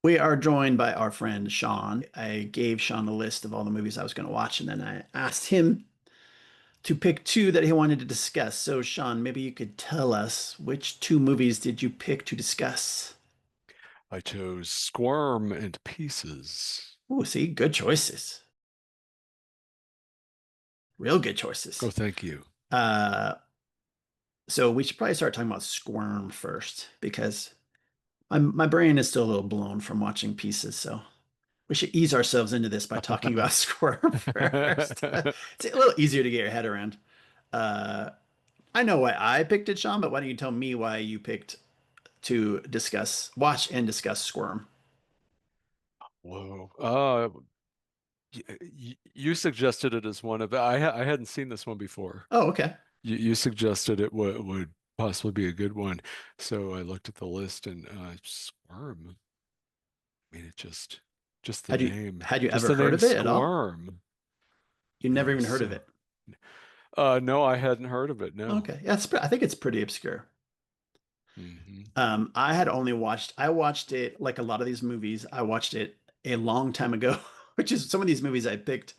We are joined by our friend Sean. I gave Sean a list of all the movies I was going to watch, and then I asked him to pick two that he wanted to discuss. So, Sean, maybe you could tell us which two movies did you pick to discuss? I chose Squirm and Pieces. Oh, see, good choices. Real good Oh, choices. thank you. Uh, so we should probably start talking about Squirm first because my brain is still a little blown from watching Pieces. So we should ease ourselves into this by talking about Squirm first. It's a little easier to get your head around. Uh, I know why I picked it, Sean, but why don't you tell me why you picked to watch and discuss Squirm? Whoa. You suggested it as one of I hadn't seen this one before. Oh, okay. You suggested it would possibly be a good one. So I looked at the list and Squirm. I mean, just the Had you name, had you just ever the heard name of it at all? Squirm. You never No, even heard of so it. no, I hadn't heard of it. No. Okay. Yeah, I think it's pretty obscure. Hmm. I had only I watched it like a lot of these movies. I watched it a long time ago, which is some of these movies I picked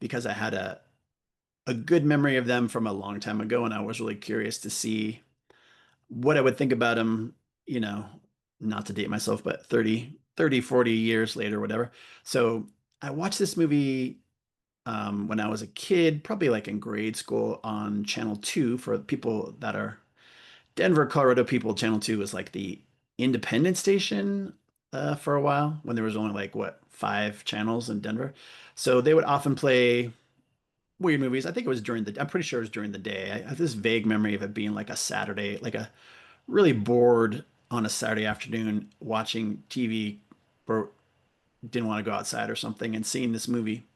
because I had a good memory of them from a long time ago, and I was really curious to see what I would think about them, you know, not to date myself, but 40 years later, whatever. So I watched this movie when I was a kid, probably like in grade school on Channel 2. For people that are Denver, Colorado people, Channel 2 was like the independent station for a while when there was only like, what, five channels in Denver. So they would often play weird movies. I think it was I'm pretty sure it was during the day. I have this vague memory of it being like a Saturday, like a really bored on a Saturday afternoon watching TV or didn't want to go outside or something and seeing this movie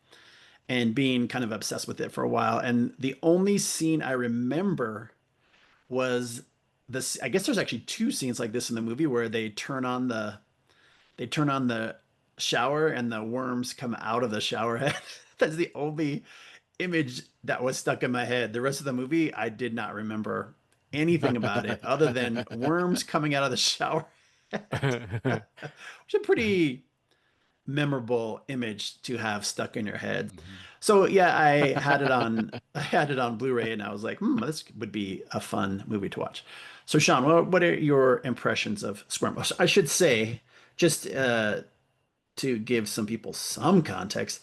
and being kind of obsessed with it for a while. And the only scene I remember was this. I guess there's actually two scenes like this in the movie where they turn on the shower and the worms come out of the shower head. That's the only image that was stuck in my head. The rest of the movie, I did not remember anything about it other than worms coming out of the shower head, which is a pretty memorable image to have stuck in your head. Mhm. So yeah, I had it on Blu-ray and I was like, this would be a fun movie to watch. So Sean, what are your impressions of Squirm? I should say, just to give some people some context,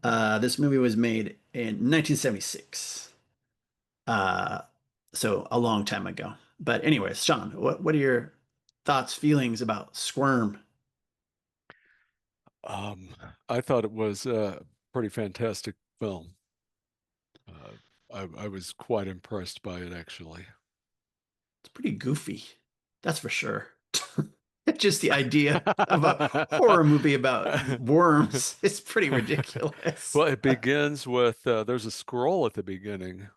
this movie was made in 1976. Uh, so a long time ago. But anyways, Sean, what are your thoughts, feelings about Squirm? Um, I thought it was a pretty fantastic film. Uh, I was quite impressed by it, actually. It's pretty goofy. That's for sure. Just the idea of a horror movie about worms is pretty ridiculous. Well, it begins with there's a scroll at the beginning.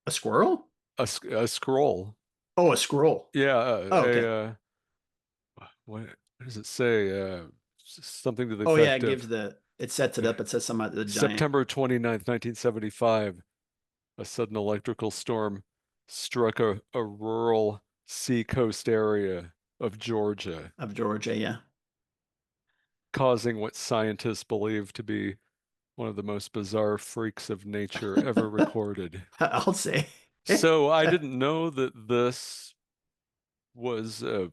A squirrel? A scroll. Oh, a scroll. Yeah, Oh, okay. what does it say? Something to the Oh, yeah, effect of it sets it up. It says something about the giant September 29th, 1975. A sudden electrical storm struck a rural seacoast area of Georgia, of Georgia. Yeah. causing what scientists believe to be one of the most bizarre freaks of nature ever recorded. I'll say. So I didn't know that this was a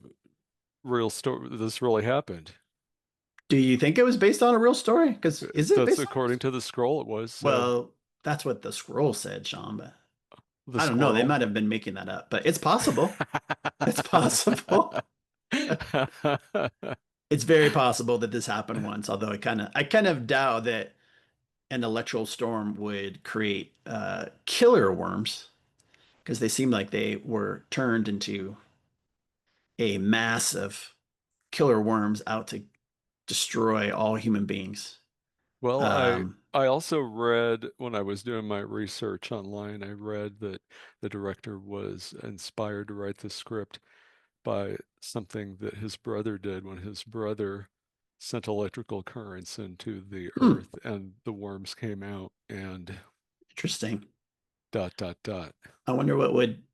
real story. This really happened. Do you think it was based on a real story? Because is it That's based on according to the scroll. It was Well, that's what the scroll said, Sean, but the I don't know. They squirrel. might have been making that up, but it's possible. It's possible. It's very possible that this happened once, although I kind of doubt that an electoral storm would create killer worms because they seem like they were turned into a mass of killer worms out to destroy all human beings. Well, Um, I also read when I was doing my research online, I read that the director was inspired to write the script by something that his brother did when his brother sent electrical currents into the hmm, earth and the worms came out and interesting. dot dot dot. I wonder what would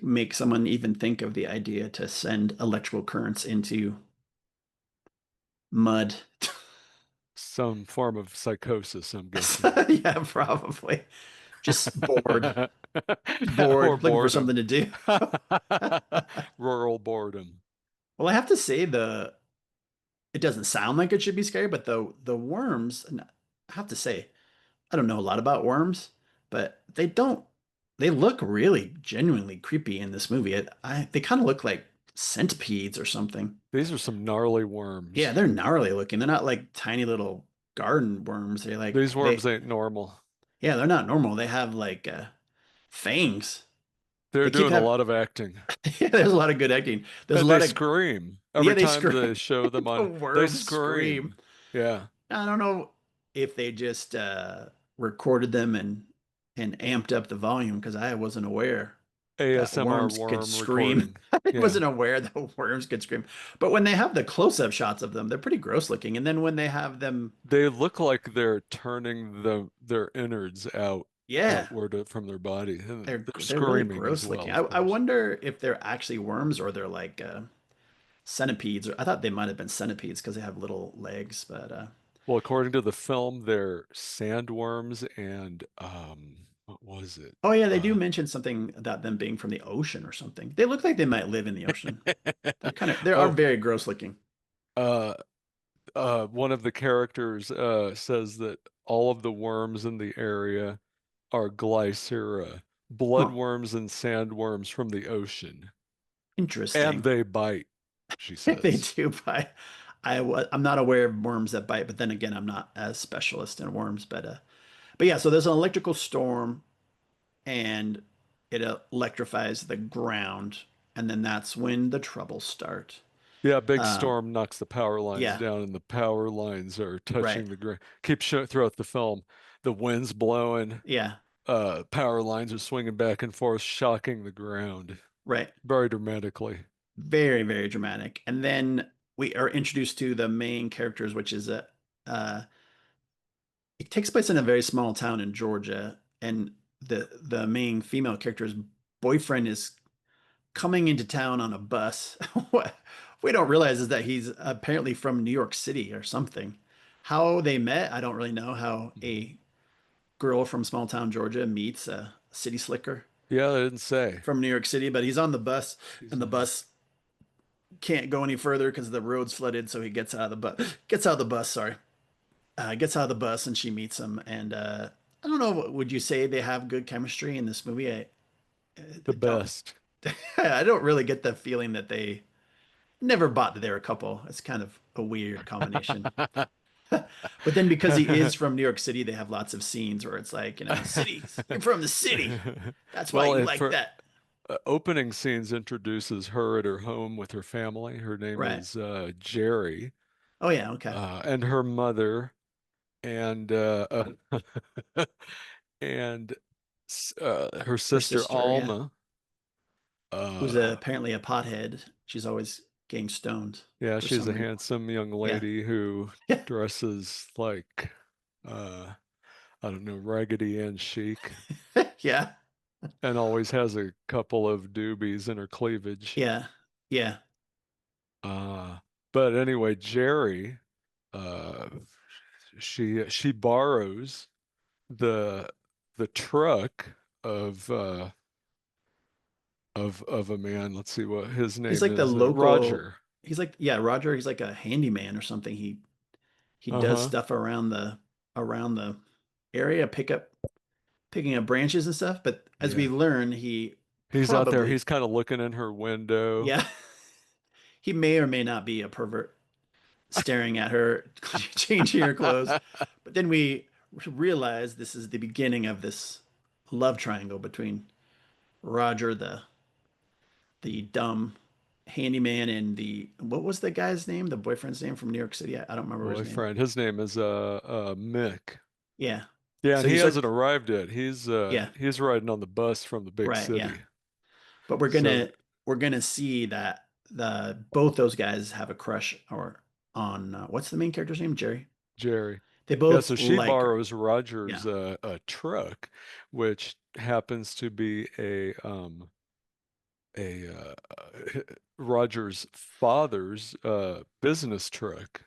make someone even think of the idea to send electrical currents into Hmm. mud. Some form of psychosis, I'm guessing. Yeah, probably. Just bored. Bored, Or looking for boredom. something to do. Rural boredom. Well, I have to say it doesn't sound like it should be scary, but the worms, and I have to say, I don't know a lot about worms, but they look really genuinely creepy in this movie. They kind of look like centipedes or something. These are some gnarly Yeah, worms. they're gnarly looking. They're not like tiny little garden worms. These worms ain't normal. Yeah, they're not normal. They have like fangs. They're They keep doing a having, lot of acting. yeah, there's a lot of good acting. There's a And they lot of, scream. yeah, Every they time scream. they show them The on, they worms scream. scream. Yeah. I don't know if they just recorded them and amped up the volume because I wasn't aware that ASMR worms could worm scream. recording. I Yeah. wasn't aware that worms could scream. But when they have the close-up shots of them, they're pretty gross looking. And then when they have them, They look like they're turning their innards yeah, outward from their body. And they're they're really screaming as gross well, looking. of I course. wonder if they're actually worms or they're like centipedes. Or I thought they might have been centipedes because they have little legs. But Well, according to the film, they're sandworms and what was it? oh yeah, they do Uh mention something about them being from the ocean or something. They look like they might live in the ocean. They are oh, very gross looking. uh one of the characters says that all of the worms in the area are glycera, Huh. bloodworms and sandworms from the ocean. And Interesting. they bite, she They says. do bite. I'm not aware of worms that bite, but then again, I'm not as specialist in worms. But yeah, so there's an electrical storm and it electrifies the ground, and then that's when the troubles start. Yeah, big Uh, storm knocks the power lines yeah, down, and the power lines are right. touching the ground. Keep showing throughout the film. The wind's blowing, Yeah, power lines are swinging back and forth, shocking the ground right. very dramatically. Very, very dramatic. And then we are introduced to the main characters, which is uh, it takes place in a very small town in Georgia, and the main female character's boyfriend is coming into town on a bus. What we don't realize is that he's apparently from New York City or something. How they met, I don't really know. How Mhm. a girl from small town Georgia meets a city slicker Yeah, I didn't say. from New York City, but he's on the bus, He's and the on. bus can't go any further because the road's flooded. So he gets out of the bus. Gets out of the bus. Sorry, gets out of the bus, and she meets him. And I don't know. Would you say they have good chemistry in this movie? The I don't. best. I don't really get the feeling that they never bought that they're a couple. It's kind of a weird combination. But then because he is from New York City, they have lots of scenes where it's like, cities. You're from the city. That's why Well, you if like for that. opening scenes introduces her at her home with her family. Her name Right. is Jerry, Oh yeah. Okay. and her mother, and and her Her sister sister. Yeah. Alma. Who's Uh, apparently a pothead. She's always getting stoned yeah, for she's some a reason. handsome young Yeah. lady who Yeah. dresses like uh, I don't know, Raggedy Ann chic, Yeah. and always has a couple of doobies in her cleavage. Yeah. Yeah. Uh, but anyway, Jerry, uh, she borrows the the truck of of a man. Let's see what his He's name like the is. local. Roger. He's like, yeah, Roger. He's like a handyman or something. He does Uh-huh. stuff around the area, picking up branches and stuff. But as we Yeah. learn, he He's out there. probably, He's kind of looking in her window. yeah, he may or may not be a pervert staring at her, changing her clothes. But then we realize this is the beginning of this love triangle between Roger, the dumb handyman, and the what was the guy's name? The boyfriend's name from New York City. I don't remember his name. Boyfriend. His name is Mick. Yeah. Yeah, and So he he's hasn't like, arrived yet. yeah, He's riding on the bus from the big right, yeah. city. But So we're gonna see that the both those guys have a crush or on what's the main character's name? Jerry. Jerry. They Yeah, both so she like her. borrows Yeah. Roger's a truck, which happens to be a Roger's father's business truck.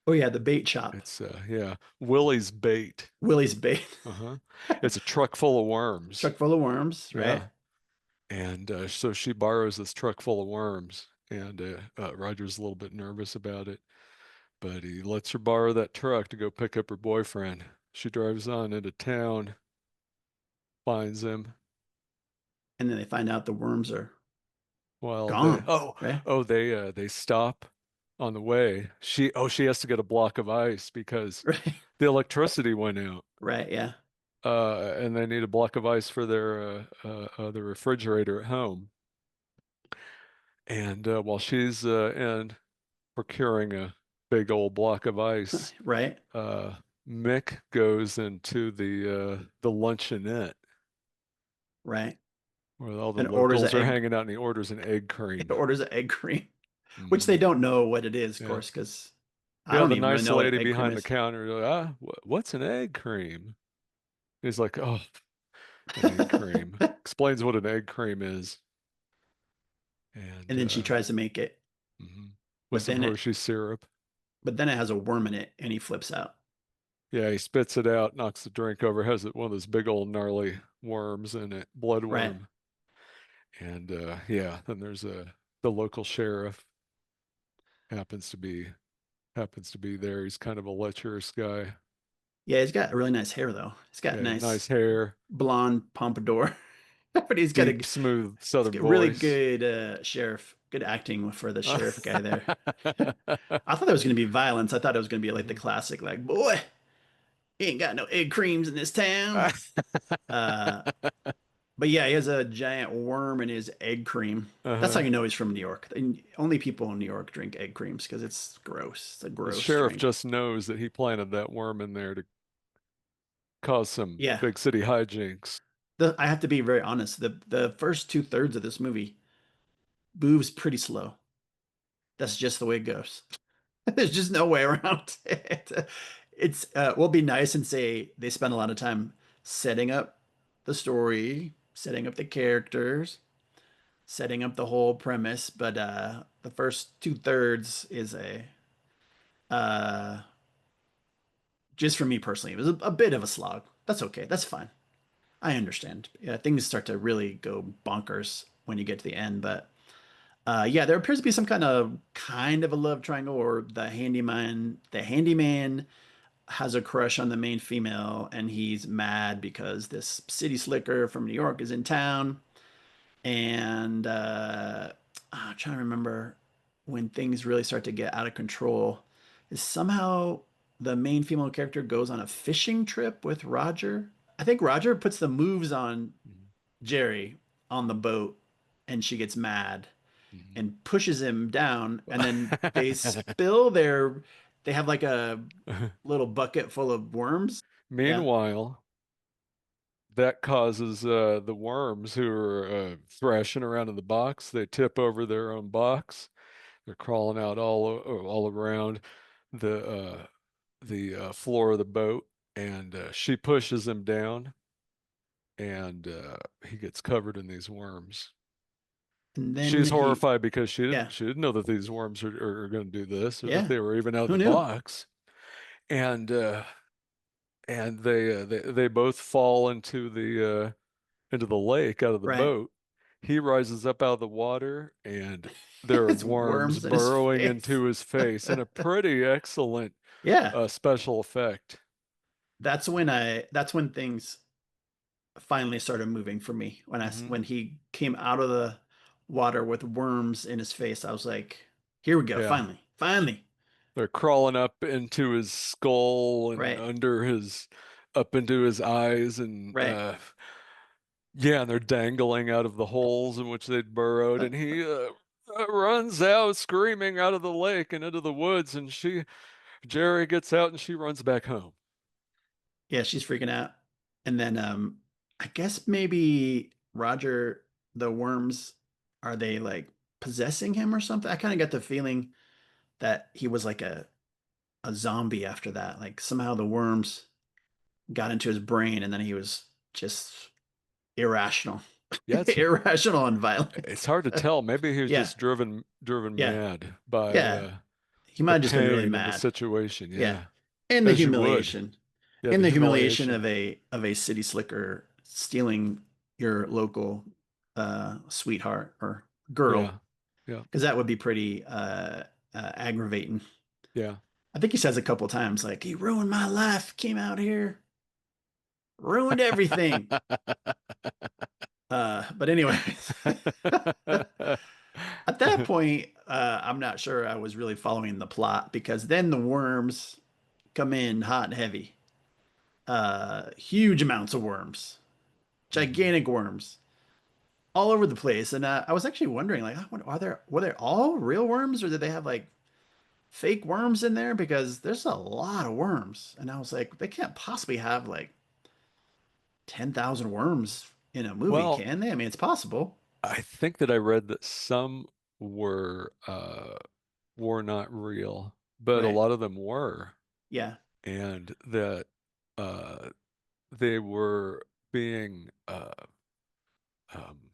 Oh yeah, the bait shop. It's yeah, Willie's bait. Willie's bait. Uh-huh. It's a truck full of worms. Truck full of worms, right? Yeah. And so she borrows this truck full of worms, and Roger's a little bit nervous about it, but he lets her borrow that truck to go pick up her boyfriend. She drives on into town, finds him. And then they find out the worms are Well, they gone, right? they stop on the way. She has to get a block of ice because Right. the electricity went out. Right, yeah. And they need a block of ice for the refrigerator at home. And while she's in procuring a big old block of ice, Right. uh, Mick goes into the luncheonette Right. where all the And orders an locals are egg, hanging out, and he orders an egg cream. orders an egg cream, which they Hmm. don't know what it is, of Yeah, course, because I yeah. don't The even really nice know what lady egg cream behind the is. counter, what's an egg cream? He's like, oh, an egg cream. Explains what an egg cream is, and And then she tries to make it, with but some then it Hershey syrup. but then it has a worm in it and he flips out. Yeah, he spits it out, knocks the drink over, has it one of those big old gnarly worms in it, Right. bloodworm. And yeah, then there's the local sheriff happens to be happens to be there. He's kind of a lecherous guy. Yeah, he's got really nice hair though. He's got Yeah, nice nice hair, blonde pompadour. But deep, smooth he's Southern got really voice. good sheriff, good acting for the sheriff guy there. I thought there was going to be violence. I thought it was going to be like the Mhm. classic, like, boy, he ain't got no egg creams in this town. Uh, but yeah, he has a giant worm in his egg cream. That's how Uh-huh. you know he's from New York. And only people in New York drink egg creams because it's gross. It's a The gross sheriff drink. just knows that he planted that worm in there to cause some Yeah, big city hijinks. I have to be very honest. The first two-thirds of this movie moves pretty slow. That's just the way it goes. There's just no way around it. It's we'll be nice and say they spend a lot of time setting up the story, setting up the characters, setting up the whole premise, but the first two-thirds is a uh just for me personally, it was a bit of a slog. That's okay. That's fine. I understand. Yeah, things start to really go bonkers when you get to the end, but yeah, there appears to be some kind of a love triangle, or the handyman has a crush on the main female, and he's mad because this city slicker from New York is in town. And I'm trying to remember when things really start to get out of control. Is somehow the main female character goes on a fishing trip with Roger. I think Roger puts the moves on Mhm. Jerry on the boat, and she gets mad Mhm. and pushes him down, and then they have like a little bucket full of worms. Yeah, Meanwhile, that causes the worms who are thrashing around in the box, they tip over their own box. They're crawling out all around the floor of the boat, and she pushes him down, and he gets covered in these worms. and then She's he, horrified because she didn't yeah, she didn't know that these worms are going to do this, or that yeah, they were even out of who the knew? box. And they both fall into the lake out of the Right. boat. He rises up out of the water, and there are It's worms worms in his burrowing face. into his face in a pretty excellent Yeah, special effect. that's when things finally started moving for me. Hmm. When he came out of the water with worms in his face, I was like, here we go, Yeah, finally, finally. they're crawling up into his skull and Right, up into his eyes, and right. yeah, and they're dangling out of the holes in which they'd burrowed, and he runs out screaming out of the lake and into the woods, and Jerry gets out and she runs back home. Yeah, she's freaking out. And then I guess maybe Roger, the worms, are they like possessing him or something? I kind of got the feeling that he was like a zombie after that. Like somehow the worms got into his brain and then he was just irrational. Yeah, Irrational and it's violent. hard to tell. Maybe he was Yeah, just driven yeah, mad by yeah. he might The have just been really pain of the mad. situation. Yeah. Yeah. And the As you would. humiliation. Yeah, And the the humiliation humiliation. of a city slicker stealing your local sweetheart or girl, Yeah. Yeah. because that would be pretty aggravating. Yeah. I think he says a couple times, like, he ruined my life, came out here, ruined everything. But anyways, at that point, I'm not sure I was really following the plot because then the worms come in hot and heavy. Huge amounts of worms, hmm gigantic worms all over the place. And I was actually wondering, like, are there were they all real worms or did they have like fake worms in there? Because there's a lot of worms. And I was like, they can't possibly have like 10,000 worms in a movie, Well, can they? I mean, it's possible. I think that I read that some were not real, but a Right. lot of them were, Yeah. and that uh, they were being um,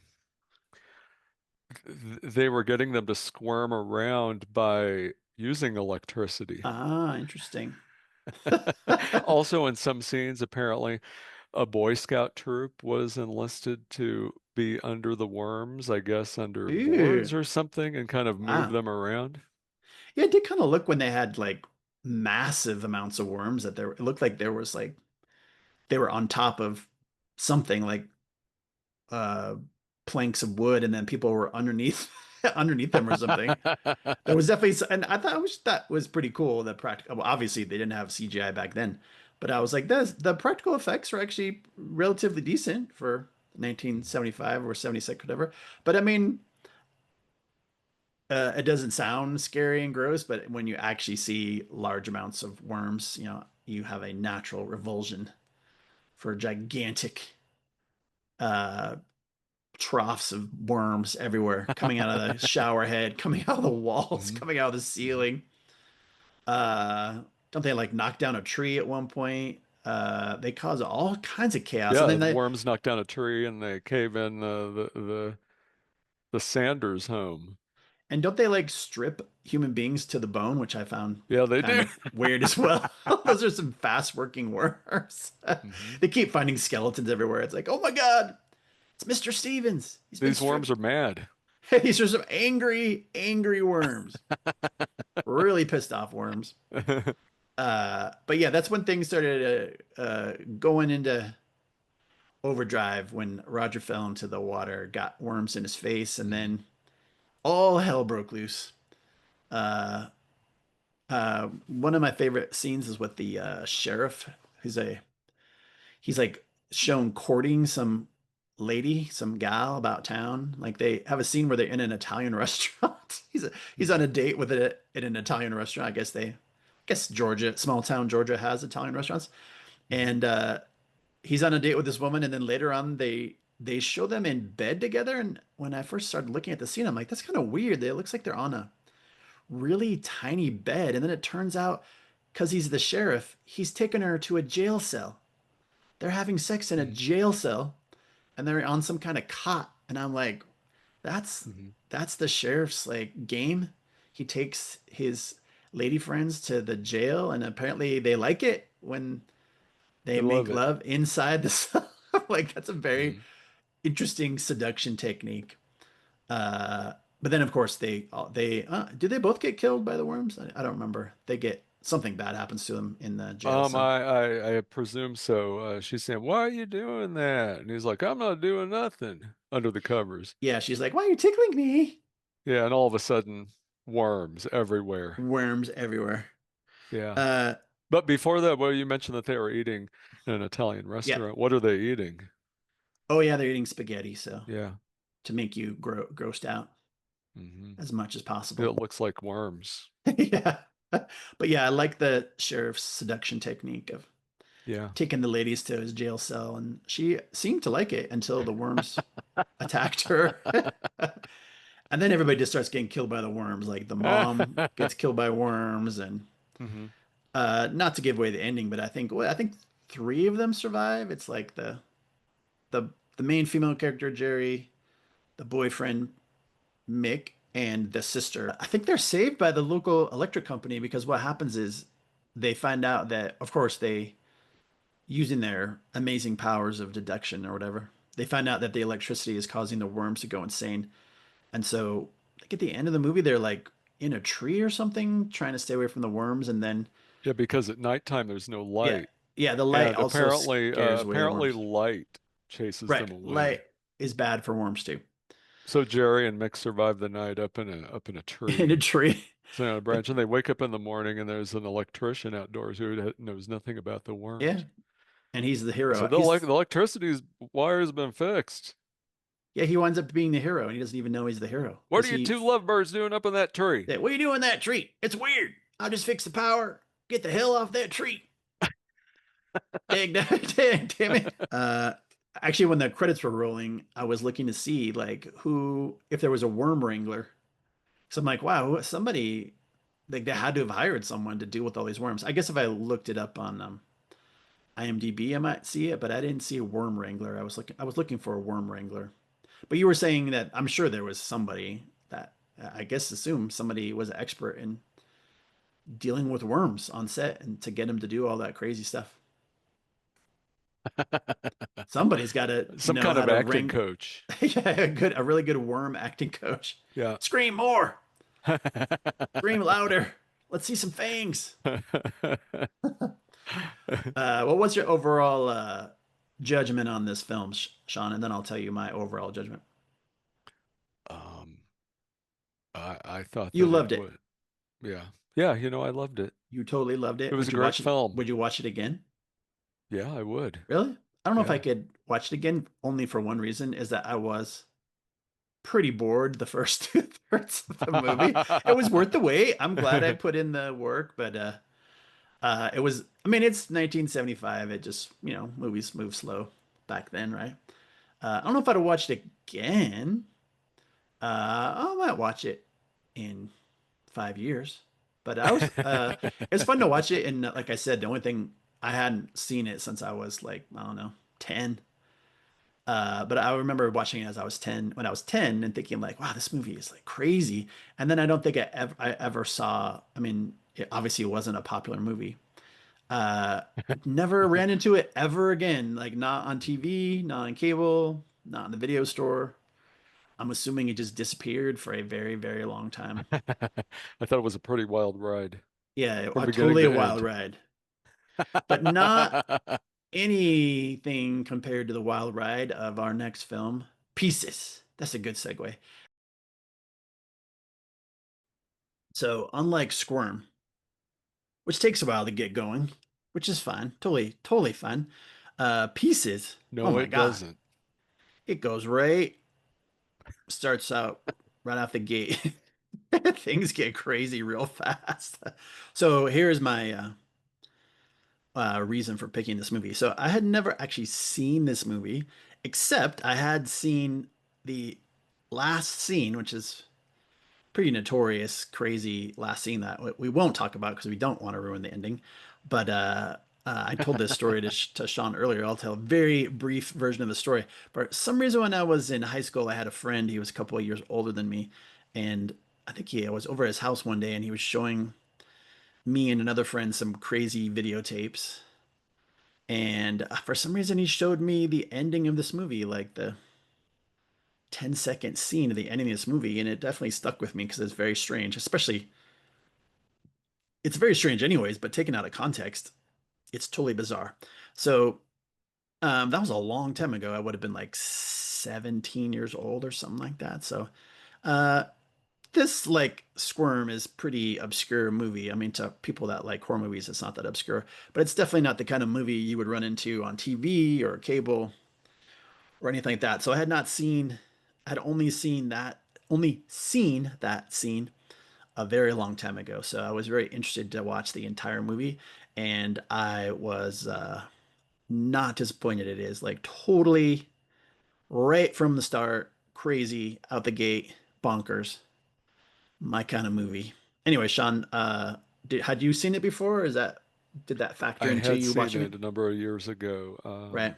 they were getting them to squirm around by using electricity. Ah, interesting. Also, in some scenes, apparently, a Boy Scout troop was enlisted to be under the worms, I guess under boards Ooh, or something, and kind of move wow. them around. Yeah, it did kind of look when they had like massive amounts of worms that there, it looked like there was like they were on top of something like uh planks of wood and then people were underneath underneath them or something. There was definitely and I thought that was pretty cool. The practical, well, obviously they didn't have CGI back then, but I was like, the practical effects were actually relatively decent for 1975 or 76, whatever. But I mean, it doesn't sound scary and gross, but when you actually see large amounts of worms, you have a natural revulsion for gigantic uh, troughs of worms everywhere, coming out of the shower head, coming out of the walls, Mhm, coming out of the mhm. ceiling. Don't they like knock down a tree at one point? They cause all kinds of chaos, and Yeah, then the they worms knock down a tree and they cave in the Sanders home. and don't they like strip human beings to the bone, which I found Yeah, they kind do. of weird as well. Those are some fast working worms. hmm They keep finding skeletons everywhere. It's like, oh my God, it's Mr. Stevens. He's been These worms stripped. are mad. These are some angry, angry worms. Really pissed off worms. But yeah, that's when things started going into overdrive when Roger fell into the water, got worms in his face, and hmm then all hell broke loose. Uh, One of my favorite scenes is with the sheriff, who's a he's like shown courting some lady, some gal about town. Like they have a scene where they're in an Italian restaurant. He's on a date with it in an Italian restaurant. I guess Georgia, small town Georgia has Italian restaurants. hmm And he's on a date with this woman, and then later on they show them in bed together. And when I first started looking at the scene, I'm like, that's kind of weird. It looks like they're on a really tiny bed. And then it turns out, because he's the sheriff, he's taken her to a jail cell. They're having sex in a hmm jail cell, and they're on some kind of cot. And I'm like, that's hmm that's the sheriff's like game. He takes his lady friends to the jail, and apparently they like it when they They make love it. love inside the cell. Like that's a very hmm interesting seduction technique. But then of course they do they both get killed by the worms? I don't remember. They get something bad happens to them in the jail cell. I presume so. She's saying, "Why are you doing that?" And he's like, "I'm not doing nothing," under the covers. Yeah, she's like, "Why are you tickling me?" Yeah, and all of a sudden, worms everywhere. Worms everywhere. Yeah. Uh, But before that, well, you mentioned that they were eating in an Italian yeah. restaurant. What are they eating? Oh yeah, they're eating spaghetti, so Yeah. to make you grossed out hmm as much as It possible. looks like worms. Yeah. But yeah, I like the sheriff's seduction technique of Yeah. taking the ladies to his jail cell, and she seemed to like it until the worms attacked her. And then everybody just starts getting killed by the worms. Like the mom gets killed by worms, and hmm not to give away the ending, but I think three of them survive. It's like the the main female character Jerry, the boyfriend Mick, and the sister. I think they're saved by the local electric company because what happens is they find out that, of course, they using their amazing powers of deduction or whatever, they find out that the electricity is causing the worms to go insane. And so, like at the end of the movie, they're like in a tree or something, trying to stay away from the worms. And then, Yeah, because at nighttime there's no yeah, light, yeah, the light and also scares away the apparently worms. light chases Right, them away. light is bad for worms too. So Jerry and Mick survive the night up in a In a tree, tree, sitting on a branch, and they wake up in the morning, and there's an electrician outdoors who knows nothing about the yeah, worms. and he's the He hero. said He's the electricity's wire has been fixed. Yeah, he winds up being the hero, and he doesn't even know he's the hero What because are you he two lovebirds doing up in that tree? said, "What are you doing in that tree? It's weird. I'll just fix the power. Get the hell off that tree." Dang, damn it. Actually, when the credits were rolling, I was looking to see like who, if there was a worm wrangler. So I'm like, wow, somebody like they had to have hired someone to deal with all these worms. I guess if I looked it up on IMDb, I might see it, but I didn't see a worm wrangler. I was looking for a worm wrangler. But you were saying that I'm sure there was somebody that I guess assume somebody was an expert in dealing with worms on set and to get him to do all that crazy stuff. Somebody's got to Some know kind how of to acting wring coach. a really good worm acting coach. Yeah. Scream more, scream louder. Let's see some fangs. What was your overall judgment on this film, Sean? And then I'll tell you my overall judgment. Um, I thought You that it loved it. would. Yeah. Yeah, I loved it. You totally loved It it. was Would a you great watch it? film. Would you watch it again? Yeah, I would. Really? I don't know if I Yeah. could watch it again, only for one reason, is that I was pretty bored the first two-thirds of the movie. It was worth the wait. I'm glad I put in the work, but it was, I mean, it's 1975. It just, movies move slow back then, right? I don't know if I'd have watched it again. I might watch it in 5 years. But it's fun to watch it. And like I said, the only thing I hadn't seen it since I was like, I don't know, 10. But I remember watching it as I was 10, when I was 10 and thinking like, wow, this movie is like crazy. And then I don't think I ever saw, I mean, obviously it wasn't a popular movie. Uh, Never ran into it ever again. Like not on TV, not on cable, not in the video store. I'm assuming it just disappeared for a very, very long time. I thought it was a pretty wild ride Yeah, from beginning totally a to wild end. ride, but not anything compared to the wild ride of our next film, Pieces. That's a good segue. So, unlike Squirm, which takes a while to get going, which is fine, totally, totally fine. Pieces, oh No, my it God, doesn't. it goes starts out right off the gate. Things get crazy real fast. So, here's my reason for picking this movie. So I had never actually seen this movie, except I had seen the last scene, which is pretty notorious, crazy last scene that we won't talk about because we don't want to ruin the ending. But I told this story to Sean earlier. I'll tell a very brief version of the story. For some reason, when I was in high school, I had a friend. He was a couple of years older than me, and I think I was over at his house one day, and he was showing me and another friend some crazy videotapes. And for some reason, he showed me the ending of this movie, like the 10-second scene of the ending of this movie. And it definitely stuck with me because it's very strange, especially, it's very strange, anyways, but taken out of context, it's totally bizarre. So, that was a long time ago. I would have been like 17 years old or something like that. So, uh, this like Squirm is pretty obscure movie. I mean, to people that like horror movies, it's not that obscure, but it's definitely not the kind of movie you would run into on TV or cable or anything like that. So I had not seen, I'd only seen that scene a very long time ago. So I was very interested to watch the entire movie, and I was not disappointed. It is like totally right from the start, crazy out the gate, bonkers, my kind of movie. Anyway, Sean, had you seen it before? Or did that factor I into had you seen watching it? it a number of years ago. Right.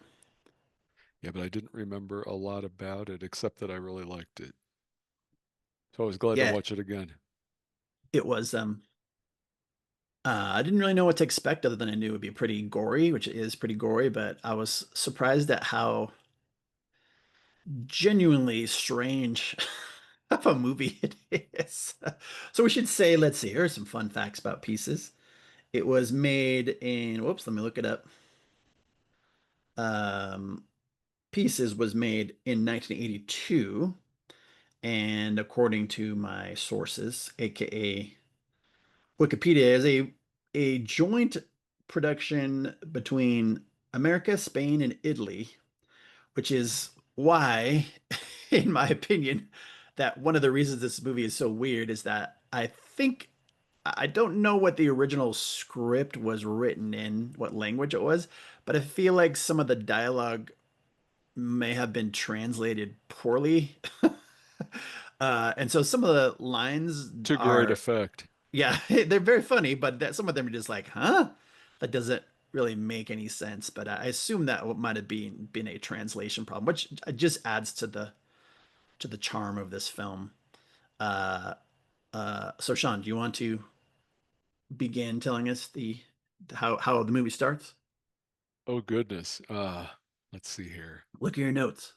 Yeah, but I didn't remember a lot about it except that I really liked it. So I was glad to Yeah, watch it again. it was. I didn't really know what to expect other than I knew it would be pretty gory, which it is pretty gory, but I was surprised at how genuinely strange of a movie it is. So we should say, let's see, here are some fun facts about Pieces. It was made in, whoops, let me look it up. Um, Pieces was made in 1982, and according to my sources, aka Wikipedia, is a joint production between America, Spain, and Italy, which is why, in my opinion, that one of the reasons this movie is so weird is that I think I don't know what the original script was written in, what language it was, but I feel like some of the dialogue may have been translated poorly. And so some of the lines To great are, effect. yeah, they're very funny, but that some of them are just like, huh? That doesn't really make any sense. But I assume that might have been a translation problem, which just adds to the charm of this film. Uh, so Sean, do you want to begin telling us the how the movie starts? Oh goodness. Let's see here. Look at your notes.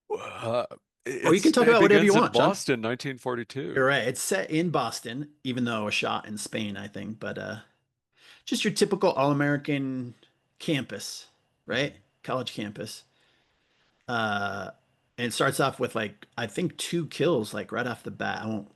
Uh, Or you can talk it about whatever you begins in want, Sean. Boston, You're 1942. right. It's set in Boston, even though it was shot in Spain, I think. But just your typical all-American campus, right? Mhm. College campus. Uh, and it starts off with like I think two kills, like right off the bat. I won't.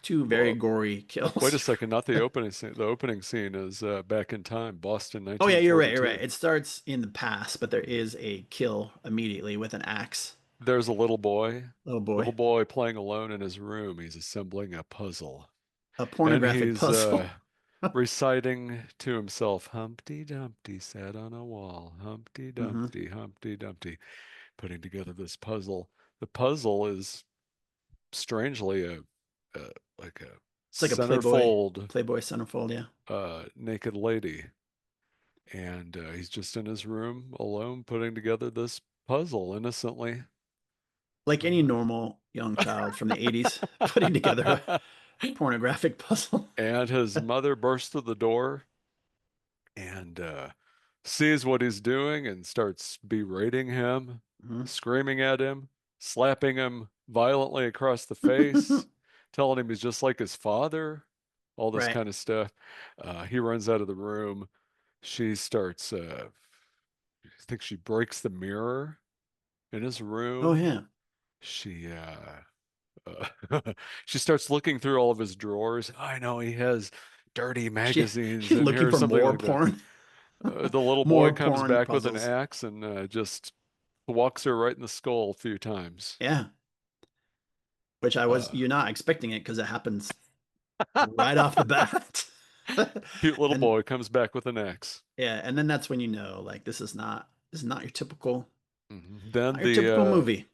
Two very Well, gory wait a kills. second, not the opening scene. The opening scene is back in time, Boston, Oh yeah, you're right. You're right. 1942. It starts in the past, but there is a kill immediately with an axe. There's a Little boy, little boy playing alone in his room. He's assembling a puzzle, a and pornographic he's puzzle. reciting to himself, Humpty Dumpty sat on a wall, Hmm. Humpty Dumpty, putting together this puzzle. The puzzle is strangely a like a It's like a centerfold Playboy centerfold. Yeah, naked lady, and he's just in his room alone putting together this puzzle innocently. like any normal young child from the '80s putting together a pornographic puzzle. And his mother bursts through the door and sees what he's doing and starts berating him, Mhm. screaming at him, slapping him violently across the face, telling him he's just like his father, all this Right. kind of stuff. He runs out of the room. She starts, I think she breaks the mirror in his Oh room. yeah. She, she starts looking through all of his drawers. I know he has dirty magazines She's in looking here, for something more like that. porn, The little boy more comes porn back with an puzzles. axe and just walks her right in the skull a few times. Yeah, which Uh, you're not expecting it because it happens right off the bat. Cute little And boy comes back with an axe. yeah, and then that's when you know, like, this is not Then not your typical movie,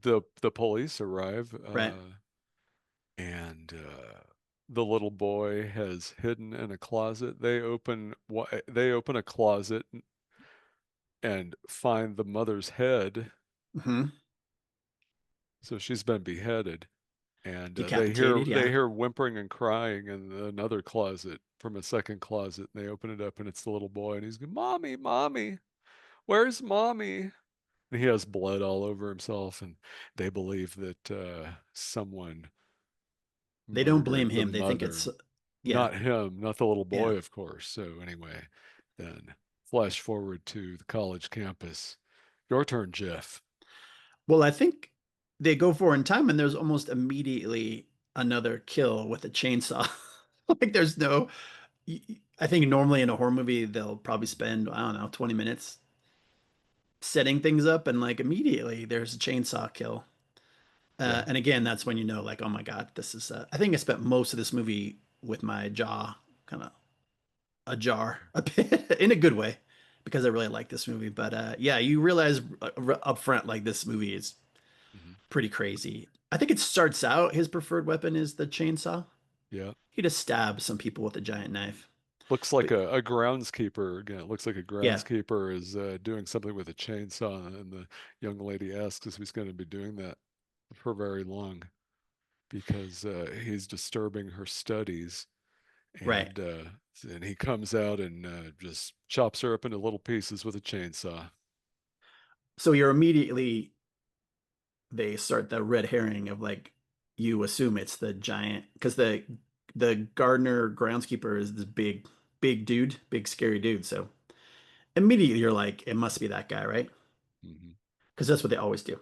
the police arrive, right? and the little boy has hidden in a closet. They open a closet and find the mother's head. Hmm. So she's been beheaded. And Decapitated, they yeah. hear whimpering and crying in another closet from a second closet. And they open it up, and it's the little boy, and he's going, "Mommy, mommy, where's mommy?" And he has blood all over himself, and they believe that someone They don't blame murdered the him. They think mother. it's, yeah, Not him, not the little yeah. boy, of course. So anyway, then flash forward to the college campus. Your turn, Jeff. Well, I think they go for in time, and there's almost immediately another kill with a chainsaw. Like, there's no. I think normally in a horror movie they'll probably spend, I don't know, 20 minutes setting things up, and like immediately there's a chainsaw kill. Yeah. And again, that's when you know, like, oh my God, this is. I think I spent most of this movie with my jaw kind of ajar a bit in a good way because I really like this movie. But yeah, you realize up front, like, this movie is Hmm. pretty crazy. I think it starts out his preferred weapon is the chainsaw. Yeah. He just stabs some people with a giant knife. Looks like But a groundskeeper. Again, it looks like a yeah, groundskeeper is doing something with a chainsaw, and the young lady asks if he's going to be doing that for very long because he's disturbing her studies, right. and he comes out and just chops her up into little pieces with a chainsaw. So you're immediately they start the red herring of like you assume it's the giant because the gardener groundskeeper is this big dude, big scary dude. So immediately you're like, it must be that guy, right? Hmm. Because that's what they always do,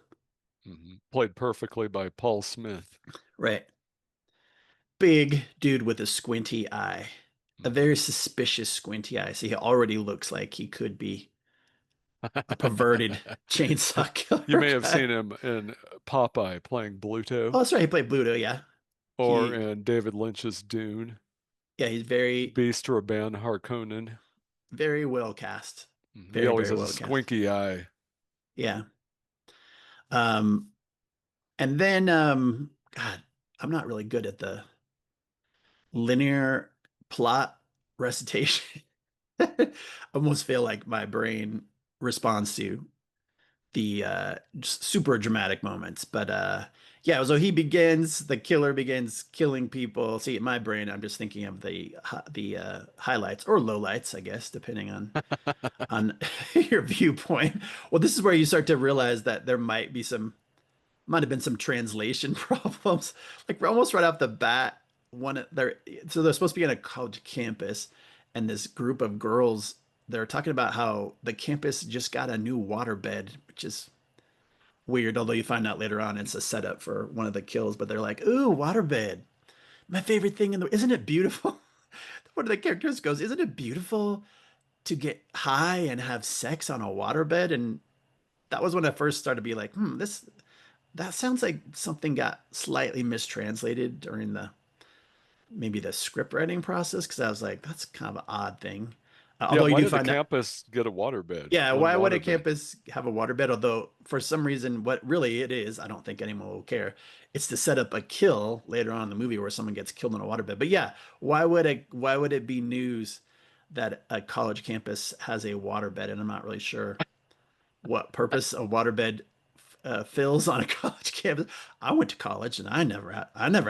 Played perfectly by Paul Smith. right? Big dude with a squinty eye, a very Hmm. suspicious squinty eye. So he already looks like he could be a perverted chainsaw You killer may have guy. seen him in Popeye playing Oh, Bluto, that's right. He played Bluto. Yeah, or he in David Lynch's Dune, yeah he's very Beast Raban Harkonnen. very well cast. He Very always very has a well cast. squinky eye. Yeah. Um, and then God, I'm not really good at the linear plot recitation. I almost feel like my brain responds to the just super dramatic moments. But yeah, so the killer begins killing people. See, in my brain, I'm just thinking of the highlights or lowlights, I guess, depending on your viewpoint. Well, this is where you start to realize that there might have been some translation problems. Like almost right off the bat, they're supposed to be on a college campus, and this group of girls they're talking about how the campus just got a new waterbed, which is weird. Although you find out later on it's a setup for one of the kills. But they're like, "Ooh, waterbed, my favorite thing in the. Isn't it beautiful?" One of the characters goes, "Isn't it beautiful to get high and have sex on a waterbed?" And that was when I first started to be like, this that sounds like something got slightly mistranslated during the maybe the script writing process because I was like, that's kind of an odd thing. Yeah, Although you why do did the find out, campus get a waterbed? yeah, One why would a waterbed. campus have a waterbed? Although for some reason, what really it is, I don't think anyone will care. It's to set up a kill later on in the movie where someone gets killed in a waterbed. But yeah, why would it be news that a college campus has a waterbed? And I'm not really sure what purpose a waterbed fills on a college campus. I went to college and I never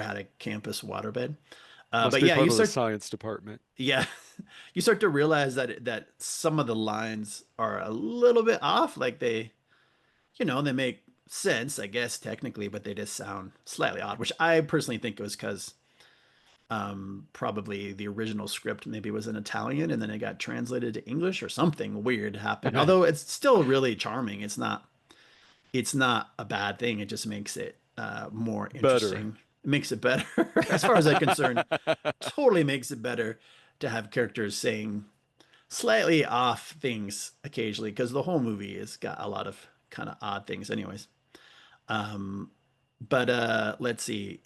had a campus waterbed. Must But be yeah, part of the science department. yeah, you start to realize that some of the lines are a little bit off. Like they make sense, I guess, technically, but they just sound slightly odd, which I personally think it was because probably the original script maybe was in Italian and then it got translated to English or something weird happened. Although it's still really charming. It's not a bad thing. It just makes it more Better. interesting. It makes it better, as far as I'm concerned. Totally makes it better to have characters saying slightly off things occasionally, because the whole movie has got a lot of kind of odd things, anyways. But let's see.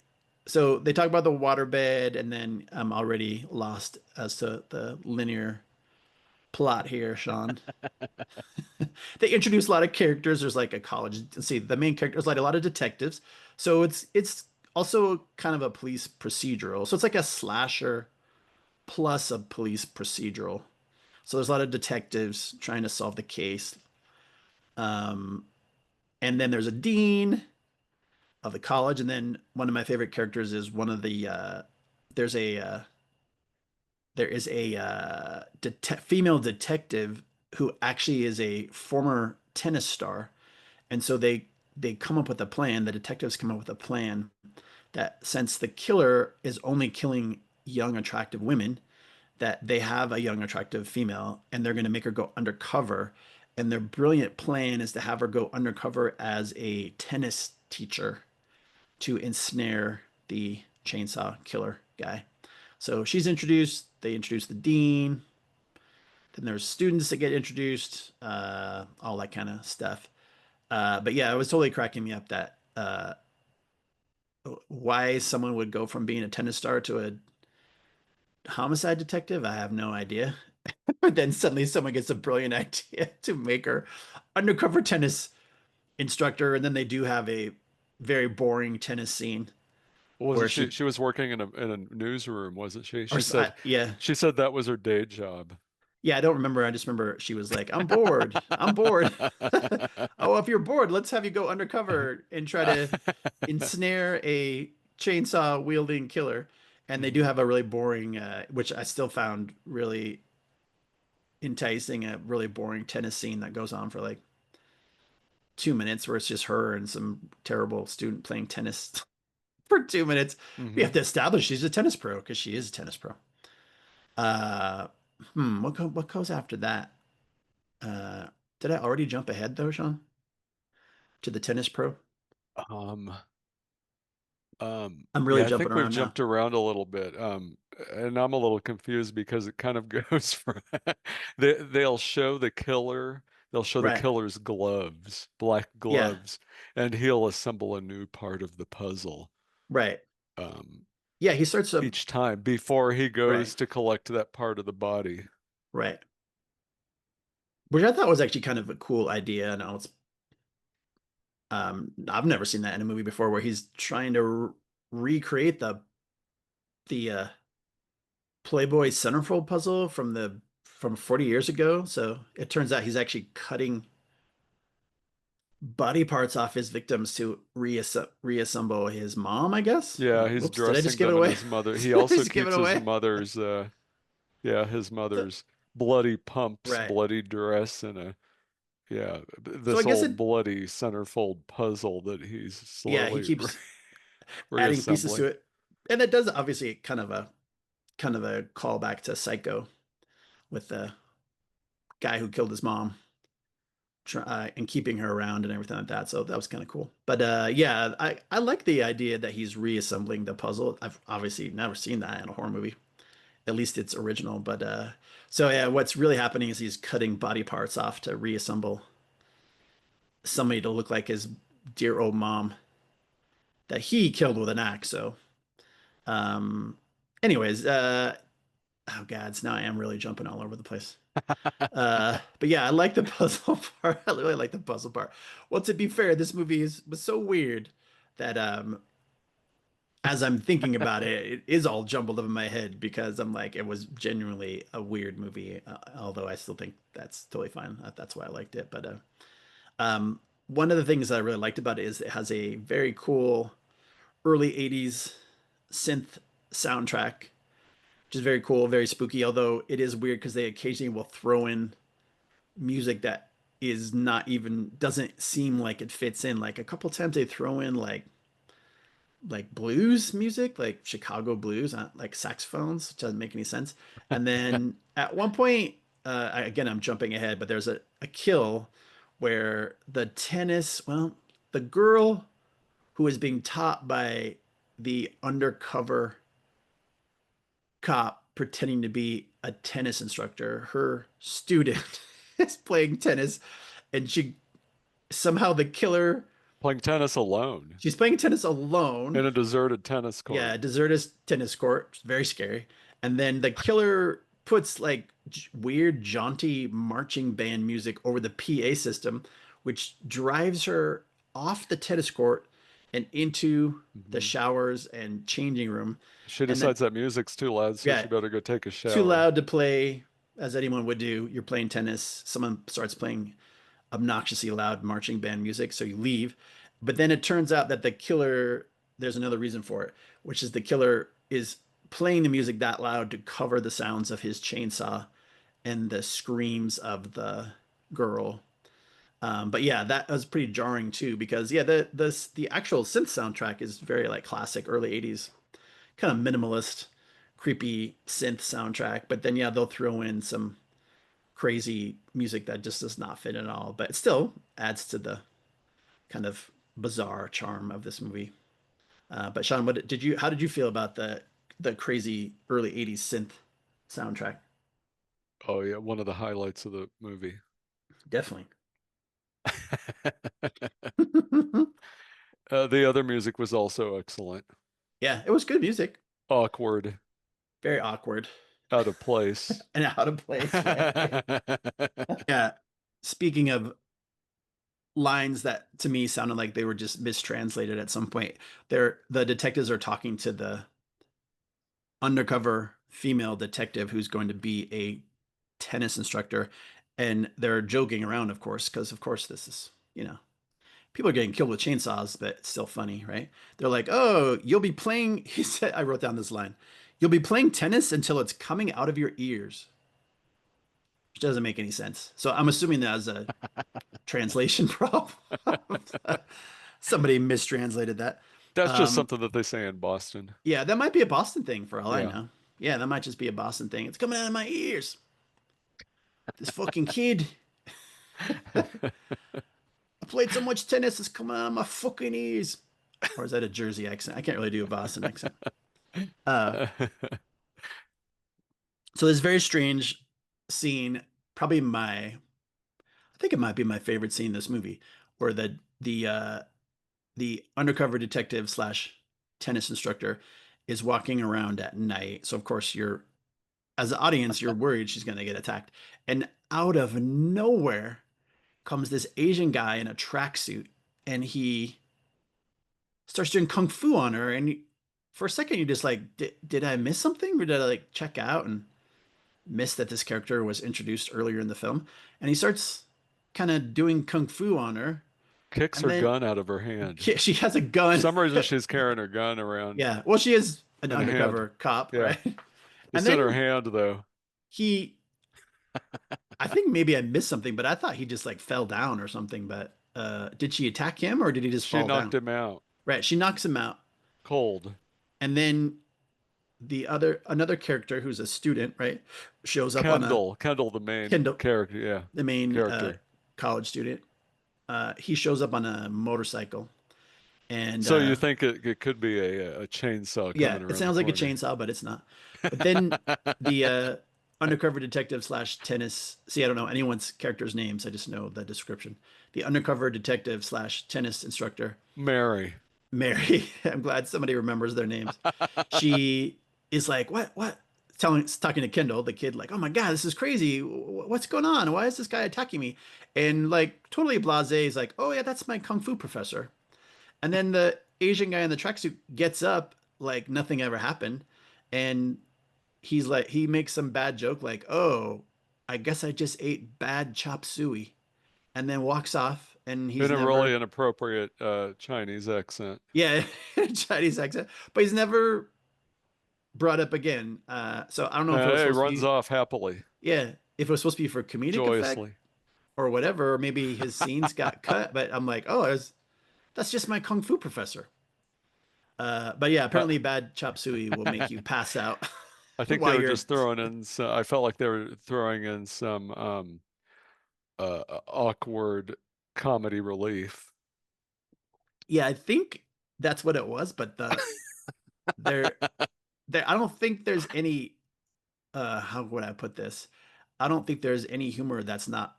So they talk about the waterbed, and then I'm already lost as to the linear plot here, Sean. They introduce a lot of characters. There's like a college. Let's see, the main characters like a lot of detectives. So it's also kind of a police procedural. So it's like a slasher plus a police procedural. So there's a lot of detectives trying to solve the case. And then there's a dean of the college, and then one of my favorite characters is one of the there's a there is a female detective who actually is a former tennis star. And so they come up with a plan, the detectives come up with a plan that since the killer is only killing young attractive women, that they have a young attractive female and they're going to make her go undercover. And their brilliant plan is to have her go undercover as a tennis teacher to ensnare the chainsaw killer guy. So she's introduced, they introduce the dean, then there's students that get introduced, all that kind of stuff. But yeah, it was totally cracking me up that why someone would go from being a tennis star to a homicide detective, I have no idea. But then suddenly someone gets a brilliant idea to make her undercover tennis instructor, and then they do have a very boring tennis scene. Wasn't where she? she She was working in a newsroom, wasn't she? or yeah. She said that was her day job. Yeah, I don't remember. I just remember she was like, "I'm bored. I'm bored." Oh, if you're bored, let's have you go undercover and try to ensnare a chainsaw wielding killer. And they do Mhm. have a really boring, which I still found really enticing, a really boring tennis scene that goes on for like 2 minutes, where it's just her and some terrible student playing tennis for 2 minutes. We have Mhm. to establish she's a tennis pro because she is a tennis pro. Uh, what goes after that? Uh, did I already jump ahead though, Sean, to the tennis pro? Um, I'm really yeah, I jumping think we've around now. jumped around a little bit. And I'm a little confused because it kind of goes from they'll show the killer, they'll show the Right. killer's gloves, black Yeah. gloves, and he'll assemble a new part of the puzzle. Right. Um, Yeah. He starts a each time before he right. goes to collect that part of the body. Right. Which I thought was actually kind of a cool idea. And it's I've never seen that in a movie before, where he's trying to recreate the Playboy centerfold puzzle from 40 years ago. So it turns out he's actually cutting body parts off his victims to reassemble his mom, I guess. Yeah, he's Whoops, did I just dressing give it them in away? his mother. He Did I also just give it keeps his away? mother's yeah, his mother's bloody pumps, Right. bloody dress, and a yeah, So I this guess old it, bloody centerfold puzzle that he's yeah, he slowly keeps adding pieces to reassembling. it. And it does obviously kind of a callback to Psycho with the guy who killed his mom and keeping her around and everything like that. So that was kind of cool. But yeah, I like the idea that he's reassembling the puzzle. I've obviously never seen that in a horror movie. At least it's original. But so yeah, what's really happening is he's cutting body parts off to reassemble somebody to look like his dear old mom that he killed with an axe. So um anyways, oh god, so now I am really jumping all over the place. But yeah, I like the puzzle part. I really like the puzzle part. Well, to be fair, this movie was so weird that as I'm thinking about it, it is all jumbled up in my head because I'm like, it was genuinely a weird movie. Although I still think that's totally fine. That's why I liked it. But one of the things that I really liked about it is it has a very cool early '80s synth soundtrack, which is very cool, very spooky. Although it is weird because they occasionally will throw in music that is not even doesn't seem like it fits in. Like a couple times they throw in like blues music, like Chicago blues, like saxophones, which doesn't make any sense. And then at one point, again, I'm jumping ahead, but there's a kill where the girl who is being taught by the undercover cop pretending to be a tennis instructor, her student is playing tennis, and somehow the killer, Playing tennis alone she's playing tennis in alone. a deserted tennis court. Yeah, deserted tennis court. It's very scary. And then the killer puts like weird, jaunty marching band music over the PA system, which drives her off the tennis court and into the Mhm. showers and changing room. She And then, decides that music's too loud, so she yeah, better go take a too shower. loud to play, as anyone would do. You're playing tennis. Someone starts playing obnoxiously loud marching band music, so you leave. But then it turns out that the killer, there's another reason for it, which is the killer is playing the music that loud to cover the sounds of his chainsaw and the screams of the girl. But yeah, that was pretty jarring too, because yeah, the actual synth soundtrack is very like classic early '80s, kind of minimalist, creepy synth soundtrack. But then yeah, they'll throw in some crazy music that just does not fit at all, but it still adds to the kind of bizarre charm of this movie. But Sean, how did you feel about the crazy early '80s synth soundtrack? Oh yeah, one of the highlights of the movie. Definitely. The other music was also excellent. Yeah, it was good music. Awkward, Very awkward out of place. and out of place, right? Yeah. Speaking of lines that to me sounded like they were just mistranslated at some point. The detectives are talking to the undercover female detective who's going to be a tennis instructor, and they're joking around, of course, because of course this is, people are getting killed with chainsaws, but it's still funny, right? They're like, "Oh, you'll be playing." He said, I wrote down this line: "You'll be playing tennis until it's coming out of your ears," which doesn't make any sense. So I'm assuming that was a translation problem. Somebody mistranslated that. That's just Um, something that they say in Boston. yeah, that might be a Boston thing for all I Yeah. know. Yeah, that might just be a Boston thing. It's coming out of my ears. This fucking kid. I played so much tennis, it's coming out of my fucking ears. Or is that a Jersey accent? I can't really do a Boston accent. Uh, so this very strange scene, probably I think it might be my favorite scene in this movie, where the undercover detective slash tennis instructor is walking around at night. So of course as the audience, you're worried she's gonna get attacked. And out of nowhere comes this Asian guy in a tracksuit, and he starts doing kung fu on her. And for a second, you're just like, did I miss something, or did I like check out and miss that this character was introduced earlier in the film? And he starts kind of doing kung fu on her, Kicks and her then gun out of her hand. she has a For gun. some reason, she's carrying her gun around Yeah, well, she is an in a hand. undercover cop, Yeah. right? And It's in her then hand, though. he, I think maybe I missed something, but I thought he just like fell down or something. But did she attack him, or did he just She fall knocked down? him out Right, she knocks him out, cold. and then another character who's a student, right, shows up on a Kendall, the main Kindle, character. Yeah. the main Character. college student. He shows up on a motorcycle, and So you think it could be a chainsaw yeah, coming it around the sounds like a corner? chainsaw, but it's not. But then the undercover detective slash tennis. See, I don't know anyone's character's names. I just know the description. The undercover detective slash tennis instructor, Mary. Mary. I'm glad somebody remembers their names. She is like, what? Talking to Kendall, the kid, like, oh my God, this is crazy. What's going on? Why is this guy attacking me? And like, totally blasé is like, oh yeah, that's my kung fu professor. And then the Asian guy in the tracksuit gets up like nothing ever happened. And he's like, he makes some bad joke like, oh, I guess I just ate bad chop suey. And then walks off, and he's In a really never, inappropriate Chinese accent. yeah, Chinese accent, but he's never brought up again. So I don't know if it was Hey, supposed to runs be, off happily, yeah, if it was supposed to be for comedic effect joyously. or whatever, or maybe his scenes got cut. But I'm like, oh, that's just my kung fu professor. But yeah, Uh, apparently bad chop suey will make you pass out I think they while were you're. just throwing in I felt like they were throwing in some awkward comedy relief. Yeah, I think that's what it was. But there, I don't think there's any. How would I put this? I don't think there's any humor that's not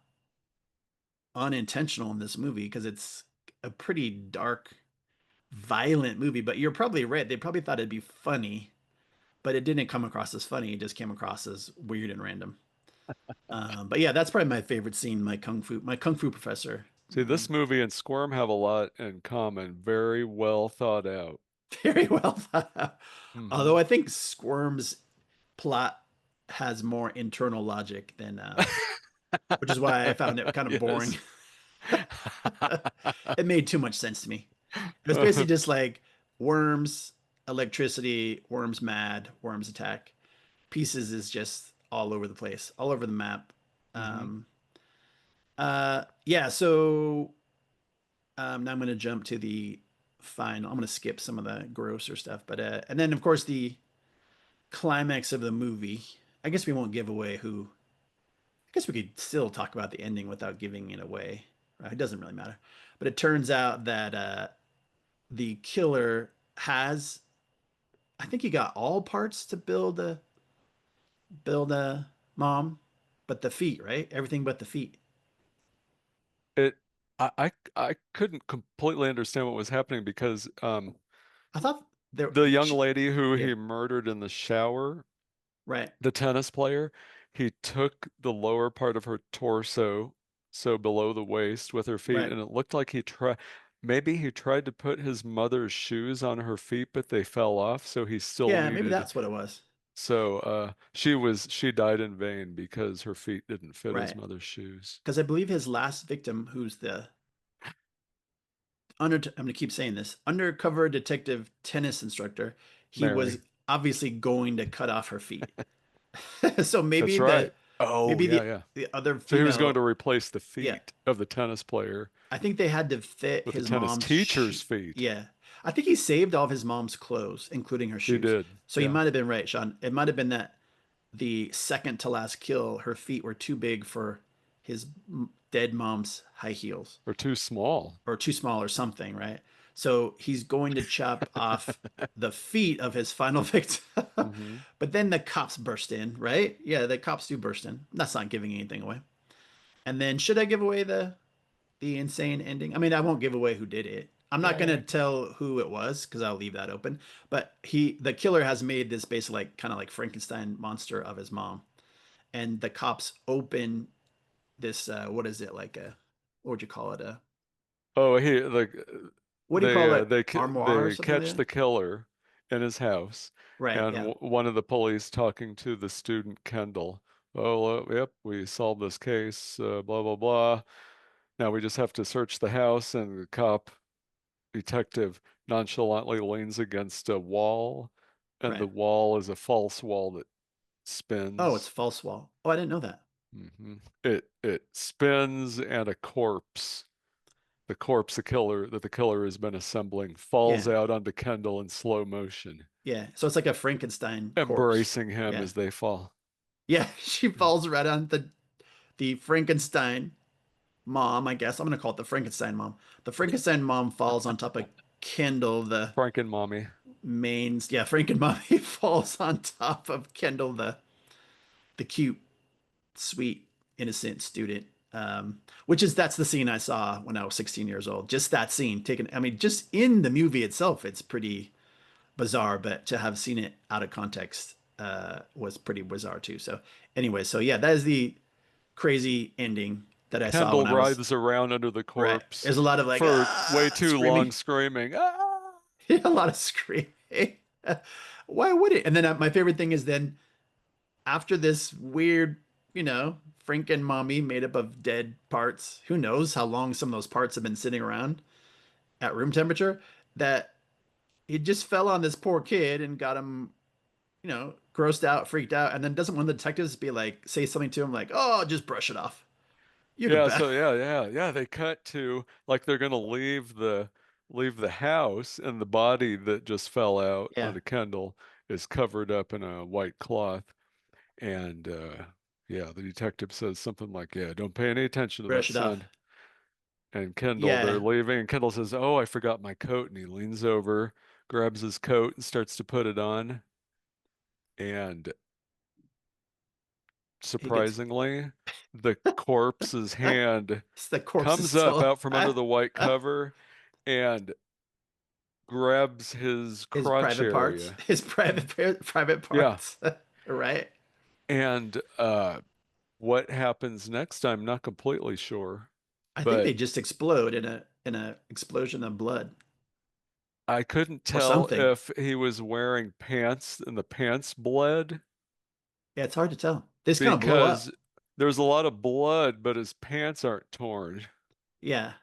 unintentional in this movie, because it's a pretty dark, violent movie. But you're probably right. They probably thought it'd be funny, but it didn't come across as funny. It just came across as weird and random. But yeah, that's probably my favorite scene. My kung fu professor. See, this movie and Squirm have a lot in common. Very well thought out. Very well thought out. Hmm. Although I think Squirm's plot has more internal logic than, which is why I found it kind of boring. Yes. It made too much sense to me. It was basically just like worms, electricity, worms mad, worms attack. Pieces is just all over the place, all over the map. Hmm. Um, yeah, so now I'm going to jump to the final. I'm going to skip some of the grosser stuff, but and then of course the climax of the movie. I guess we won't give away who. I guess we could still talk about the ending without giving it away. Right? It doesn't really matter. But it turns out that the killer has. I think he got all parts to build a mom, but the feet, right? Everything but the feet. It, I couldn't completely understand what was happening because I thought there. the young lady who Yeah, he murdered in the shower, right. the tennis player, he took the lower part of her torso, so below the waist with her feet, Right. and it looked like maybe he tried to put his mother's shoes on her feet, but they fell off, so he still Yeah, maybe needed. that's what it was. So she died in vain because her feet didn't fit his Right. mother's shoes. Because I believe his last victim, who's the I'm going to keep saying this, undercover detective tennis instructor, he was Mary. obviously going to cut off her feet. So That's right. Oh, maybe yeah, yeah. the other So he was going female, to replace the yeah, feet of the tennis player I think they had to fit with the his tennis mom's teacher's feet. yeah. I think he saved all of his mom's clothes, including her He shoes. did. So you Yeah. might have been right, Sean. It might have been that the second to last kill, her feet were too big for his dead mom's high heels, Or too small. or too small or something, right? So he's going to chop off the feet of his final victim. Hmm. But then the cops burst in, right? Yeah, the cops do burst in. That's not giving anything away. And then should I give away the insane ending? I mean, I won't give away who did it. I'm not Yeah, gonna yeah. tell who it was because I'll leave that open. But the killer has made this basically like kind of like Frankenstein monster of his mom, and the cops open this what is it like a what would you call it, a Oh, he like what do you call it, armoire or they something like catch that? the killer in his house, Right, and yeah, one of the police talking to the student Kendall. Oh, yep, we solved this case. Blah blah blah. Now we just have to search the house, and the cop detective nonchalantly leans against a wall, and the right. wall is a false wall that Oh, it's spins. false wall. Oh, I didn't know that. It spins, and a corpse, the corpse the killer has been assembling, falls Yeah, out onto Kendall in slow motion, yeah. So it's like a Frankenstein corpse. embracing him Yeah, as they fall. yeah. She falls right on the Frankenstein mom. I guess I'm gonna call it the Frankenstein mom. The Frankenstein mom falls on top of Kendall, the Franken mommy. main. Yeah, Franken mommy falls on top of Kendall, the cute, sweet, innocent student. Which is that's the scene I saw when I was 16 years old. Just that scene taken. I mean, just in the movie itself, it's pretty bizarre, but to have seen it out of context was pretty bizarre too. So anyway, so yeah, that is the crazy ending that I saw when Kendall I was writhes around under the right. corpse There's a lot of like for way too long, screaming, screaming. Ah! a lot of screaming. Why would it? And then my favorite thing is then after this weird, Franken mommy made up of dead parts. Who knows how long some of those parts have been sitting around at room temperature? That it just fell on this poor kid and got him grossed out, freaked out, and then doesn't one of the detectives be like, say something to him like, "Oh, just brush it off. You can Yeah, bet." so yeah. They cut to like they're gonna leave the house, and the body that just fell out Yeah, onto Kendall is covered up in a white cloth. And yeah, the detective says something like, "Yeah, don't pay any attention to that, brush it off. son." And Kendall, they're Yeah, leaving, and Kendall says, "Oh, I forgot my coat." And he leans over, grabs his coat, and starts to put it on. And he gets surprisingly, the corpse's hand the corpse is comes up still out from under the white cover and grabs his his crotch private parts, area. his Mm. private Yeah. parts, right? And what happens next, I'm not completely sure, I think they but just explode in a explosion of blood I couldn't or tell something. if he was wearing pants and the pants bled Yeah, it's hard to tell. They just kind of blow because up. there's a lot of blood, but his pants aren't torn. Yeah.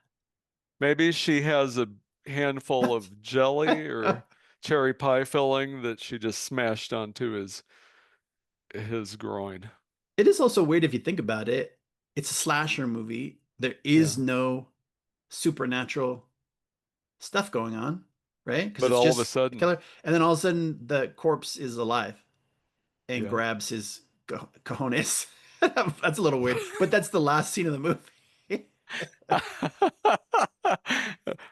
Maybe she has a handful of jelly or cherry pie filling that she just smashed onto his groin. It is also weird if you think about it. It's a slasher movie. There is Yeah. no supernatural stuff going on, right? Because But it's all of a just a sudden, killer. And then all of a sudden, the corpse is alive and yeah. grabs his cojones. That's a little weird, but that's the last scene of the movie.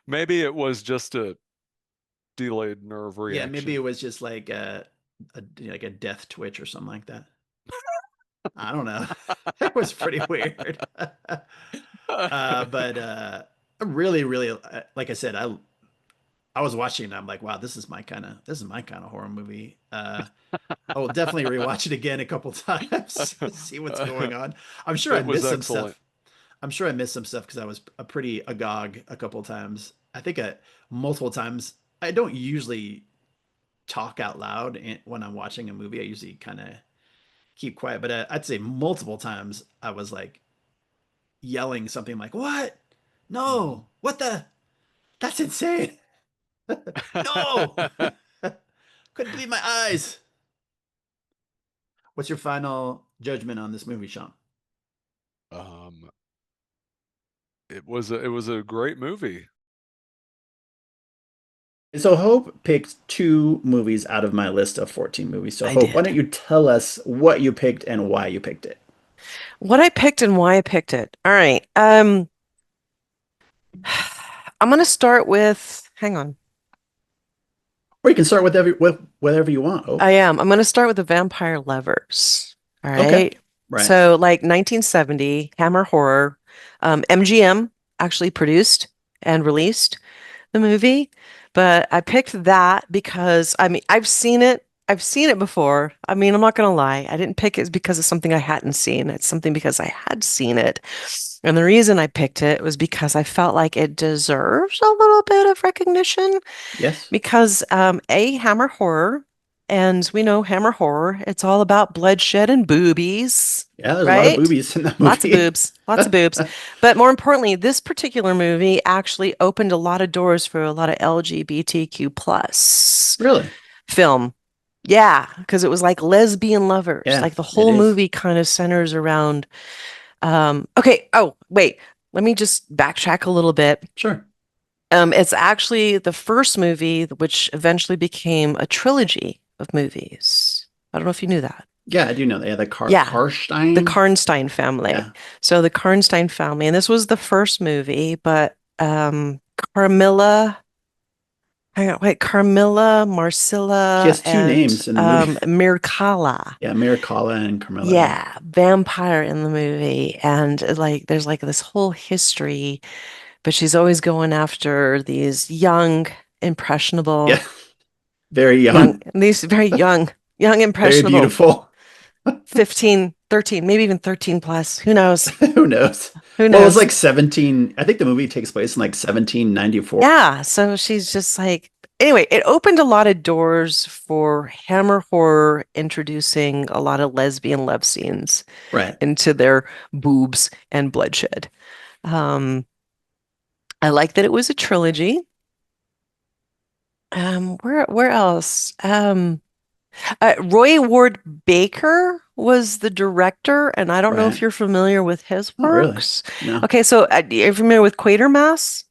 Maybe it was just a delayed nerve Yeah, maybe it reaction. was just like like a death twitch or something like that. I don't know. It was pretty weird. But really, really, like I said, I was watching and I'm like, wow, this is my kind of horror movie. I will definitely rewatch it again a couple times to see what's going on. I'm sure I It was missed some excellent. stuff. I'm sure I missed some stuff because I was a pretty agog a couple times. I think multiple times. I don't usually talk out loud when I'm watching a movie. I usually kind of keep quiet, but I'd say multiple times I was like yelling something like, "What? Mhm. No! What the? That's insane! No! Couldn't believe my eyes." What's your final judgment on this movie, Sean? um, it was a great movie. So Hope picked two movies out of my list of 14 movies. So I Hope, why did. don't you tell us what you picked and why you picked it? What I picked and why I picked it. All right. I'm gonna start with, hang on. Or you can start with whatever you want, Hope. I am. I'm gonna start with the Vampire Lovers. All Okay. right. Right. So like 1970, Hammer Horror. MGM actually produced and released the movie, but I picked that because I mean I've seen it. I've seen it before. I mean, I'm not gonna lie. I didn't pick it because of something I hadn't seen. It's something because I had seen it. And the reason I picked it was because I felt like it deserves a little bit of recognition Yes. because Hammer Horror, and we know Hammer Horror, it's all about bloodshed and boobies, Yeah, there's a lot of right? boobies in that Lots of movie. boobs, lots of boobs. But more importantly, this particular movie actually opened a lot of doors for a lot of LGBTQ plus Really? film. Yeah, because it was like lesbian lovers. Yeah, Like the it whole is. movie kind of centers around okay, oh, wait. Let me just backtrack a little bit. Sure. It's actually the first movie which eventually became a trilogy of movies. I don't know if you knew that. Yeah, I do know that. Yeah, the Yeah, the Karstein. Karnstein family. Yeah. So the Karnstein family, and this was the first movie, but Carmilla, hang on, wait, Carmilla, She Marcilla, has two and names in the movie. Mircalla. Yeah, Miracala and Carmela. Yeah. Yeah, vampire in the movie, and like there's like this whole history, but she's always going after these young, Yeah. impressionable, Very young, young, these very young, very impressionable, beautiful. 15, 13, maybe even 13 plus. Who knows? Who knows? Who Well, it was knows? like 17. I think the movie takes place in like 1794. Yeah, so she's just like, anyway, it opened a lot of doors for Hammer Horror introducing a lot of lesbian love scenes Right. into their boobs and bloodshed. Um, I like that it was a trilogy. Where else? Roy Ward Baker was the director, and I don't know if Right. you're familiar with his Oh, really? works. No. Okay, so you're familiar with Quatermass?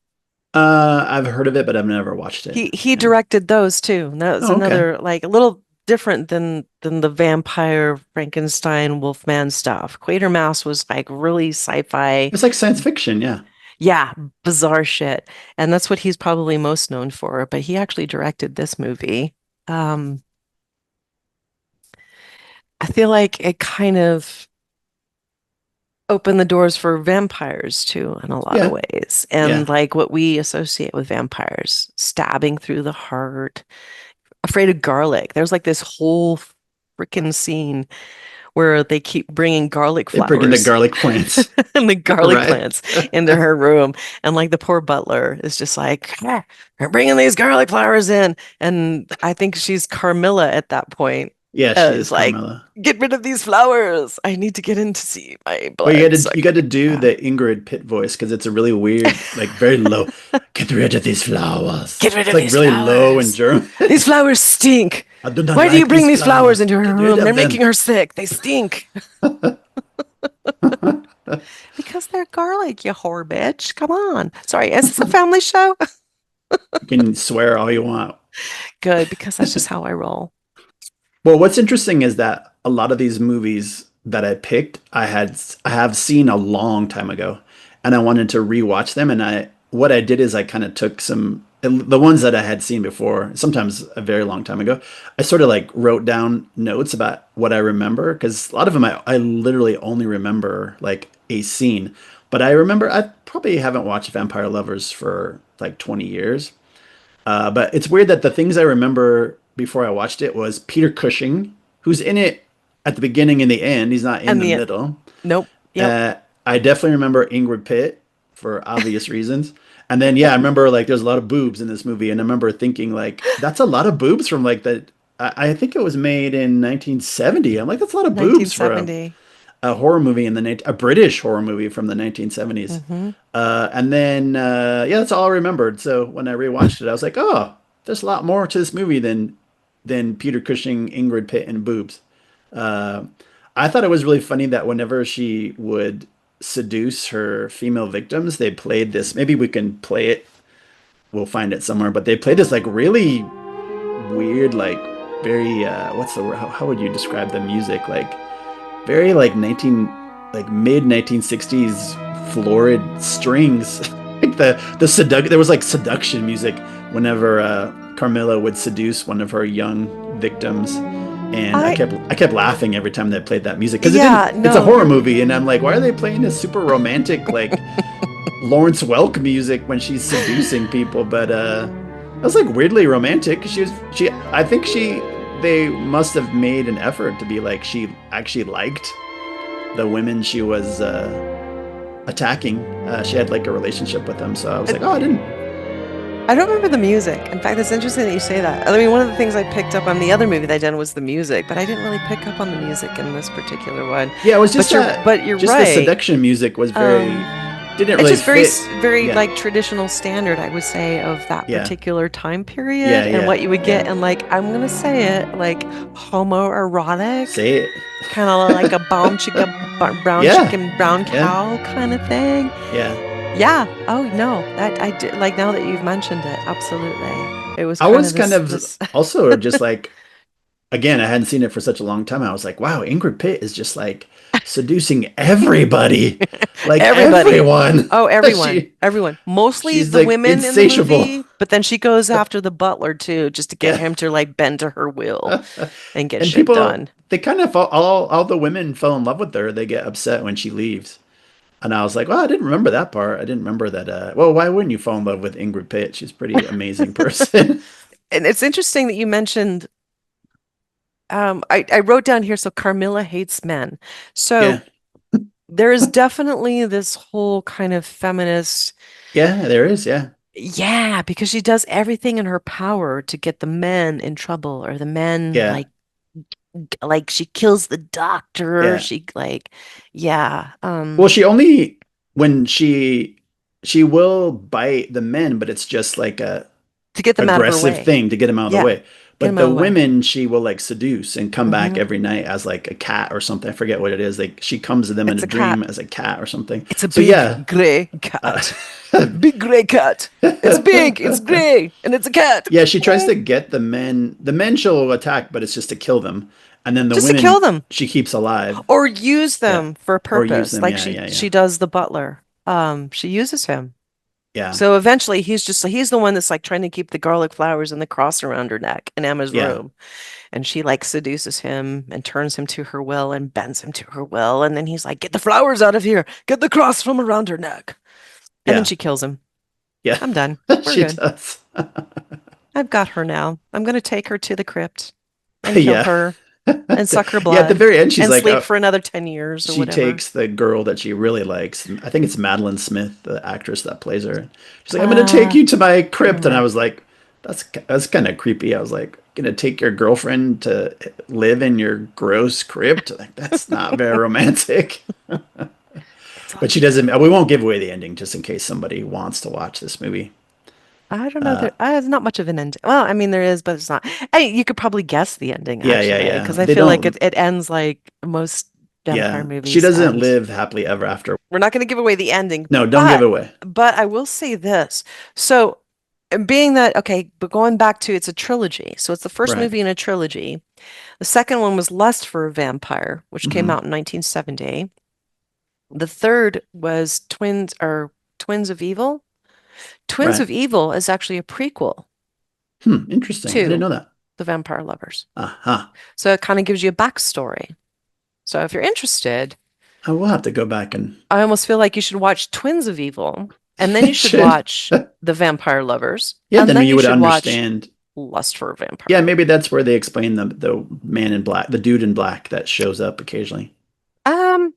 I've heard of it, but I've never watched it. He Yeah. directed those too. And that was Oh, okay. another like a little different than the vampire Frankenstein Wolfman stuff. Quatermass was like really sci-fi, It's like science fiction. Yeah. yeah, bizarre shit. And that's what he's probably most known for, but he actually directed this movie. Um, I feel like it kind of opened the doors for vampires too in a lot of Yeah. ways. And Yeah. like what we associate with vampires, stabbing through the heart, afraid of garlic. There's like this whole freaking scene where they keep bringing garlic They bring in the flowers garlic plants. and the garlic Right. plants into her room. And like the poor butler is just like, "Ah, we're bringing these garlic flowers in." And I think she's Carmilla at that point. Yeah, she is It's like, Carmela. get rid of these flowers. I need to get in to see my Well, blood so I you can got to get do back. the Ingrid Pitt voice because it's a really weird, like very low. Get rid of these flowers. Get rid It's of like these really low in flowers. German. These flowers stink. I do not Why do you like bring these these flowers flowers. into her Get rid room? They're of making them. her sick. They stink. Because they're garlic, you whore bitch. Come on. Sorry, is this a family show? You can swear all you want. Good, because that's just how I roll. Well, what's interesting is that a lot of these movies that I picked, I have seen a long time ago, and I wanted to rewatch them. And what I did is I kind of took the ones that I had seen before, sometimes a very long time ago. I sort of like wrote down notes about what I remember because a lot of them I literally only remember like a scene, but I remember I probably haven't watched Vampire Lovers for like 20 years. But it's weird that the things I remember before I watched it was Peter Cushing, who's in it at the beginning and the end. He's not in And the the middle. nope. Yep. Uh, I definitely remember Ingrid Pitt for obvious reasons. And then yeah, I remember like there's a lot of boobs in this movie, and I remember thinking like that's a lot of boobs from like the. I think it was made in 1970. I'm like that's a lot of boobs for 1970. a horror movie in a British horror movie from the 1970s. Hmm. And then yeah, that's all I remembered. So when I rewatched it, I was like, oh, there's a lot more to this movie than Peter Cushing, Ingrid Pitt, and boobs. Uh, I thought it was really funny that whenever she would seduce her female victims, they played this. Maybe we can play it. We'll find it somewhere. But they played this like really weird, like very what's the word? How would you describe the music? Like very like mid 1960s florid strings. Like there was like seduction music whenever Carmilla would seduce one of her young victims. And I I kept laughing every time they played that music because Yeah, it's a no, horror you're movie, and I'm like, why are they playing this super romantic like Lawrence Welk music when she's seducing people? But it was like weirdly romantic. She I think they must have made an effort to be like she actually liked the women she was attacking. She had like a relationship with them, so I was like, oh, I don't remember the music. In fact, it's interesting that you say that. I mean, one of the things I picked up on the other movie they did was the music, but I didn't really pick up on the music in this particular one. yeah, it was But you're just the right. seduction music was Um, didn't it's really just very fit. very Yeah, like traditional standard, I would say, of that yeah, particular time yeah, period and yeah, what you would yeah. get, and like I'm gonna say it, like homoerotic, Say it. kind of like a brown Yeah, chicken, brown yeah, cow kind of thing. yeah. Yeah. Oh no, that I did like now that you've mentioned it. Absolutely. It was I kind of was kind this of this also just like again, I hadn't seen it for such a long time. I was like, wow, Ingrid Pitt is just like seducing everybody, like everybody. everyone. Oh, everyone. She Everyone. Mostly she's the like women in the insatiable. movie, but then she goes after the butler too, just to get Yeah. him to like bend to her will and get And shit people done. they kind of all the women fell in love with her. They get upset when she leaves. And I was like, well, I didn't remember that part. I didn't remember that well, why wouldn't you fall in love with Ingrid Pitt? She's a pretty amazing person. And it's interesting that you mentioned I wrote down here, so Carmilla hates men. Yeah. So there is definitely this whole kind of feminist, Yeah, there is. Yeah. yeah, because she does everything in her power to get the men in trouble, or the men Yeah. like she kills the doctor. Yeah. She like, yeah, Well, she only when she will bite the men, but it's just like a to get them out of her aggressive way. thing to get him out of the Yeah, way. get But them out the of the way. women she will like seduce and come back Hmm. every night as like a cat or something. I forget what it is. Like she comes to them in It's a a cat. dream as a cat or something. It's a So big yeah, gray uh, cat. Big gray cat. It's big, it's gray, and it's a cat. yeah, she tries to get the men. The men she'll attack, but it's just to kill them. And then the Just to kill women them. she keeps alive. Or use Yeah, them for a or use purpose, them. like Yeah, yeah, yeah, she does the butler. She uses him. yeah, So eventually he's the one that's like trying to keep the garlic flowers and the cross around her neck in Emma's yeah, room. And she like seduces him and turns him to her will and bends him to her will. And then he's like, get the flowers out of here, get the cross from around her neck. And then yeah, she kills him. yeah. I'm done. We're She good. does. I've got her now. I'm gonna take her to the crypt and kill Yeah. her and suck her Yeah, at the blood very end, she's and like, sleep for another 10 years or she whatever. takes the girl that she really likes. I think it's Madeline Smith, the actress that plays her. She's like, I'm going to take Uh, you to my can't crypt. And I remember. was like, that's kind of creepy. I was like, going to take your girlfriend to live in your gross crypt? Like, that's not very romantic. It's But like, she doesn't, we won't give away the ending just in case somebody wants to watch this movie. I don't know. Uh, There's not much of an ending. Well, I mean, there is, but it's not. Hey, you could probably guess the ending yeah, yeah, actually, yeah. because I They feel like don't, it ends like most vampire yeah. She movies doesn't end. live happily ever after. We're not going to give away the ending, No, don't give it away. but I will say this. So, being that okay, but going back to it's a trilogy, so it's the first Right. movie in a trilogy. The second one was Lust for a Vampire, which came Hmm. out in 1970. The third was Twins of Evil. Twins Right. of Evil is actually a prequel Interesting. I didn't to know that. The Vampire Lovers. Uh-huh. So it kind of gives you a backstory. So if you're interested, I will have to go back and I almost feel like you should watch Twins of Evil, and then I you should should. watch The Vampire Lovers, Yeah, and then then you you would should watch understand. Lust for a Yeah, Vampire. maybe that's where they explain the man in black, the dude in black that shows up occasionally. Um,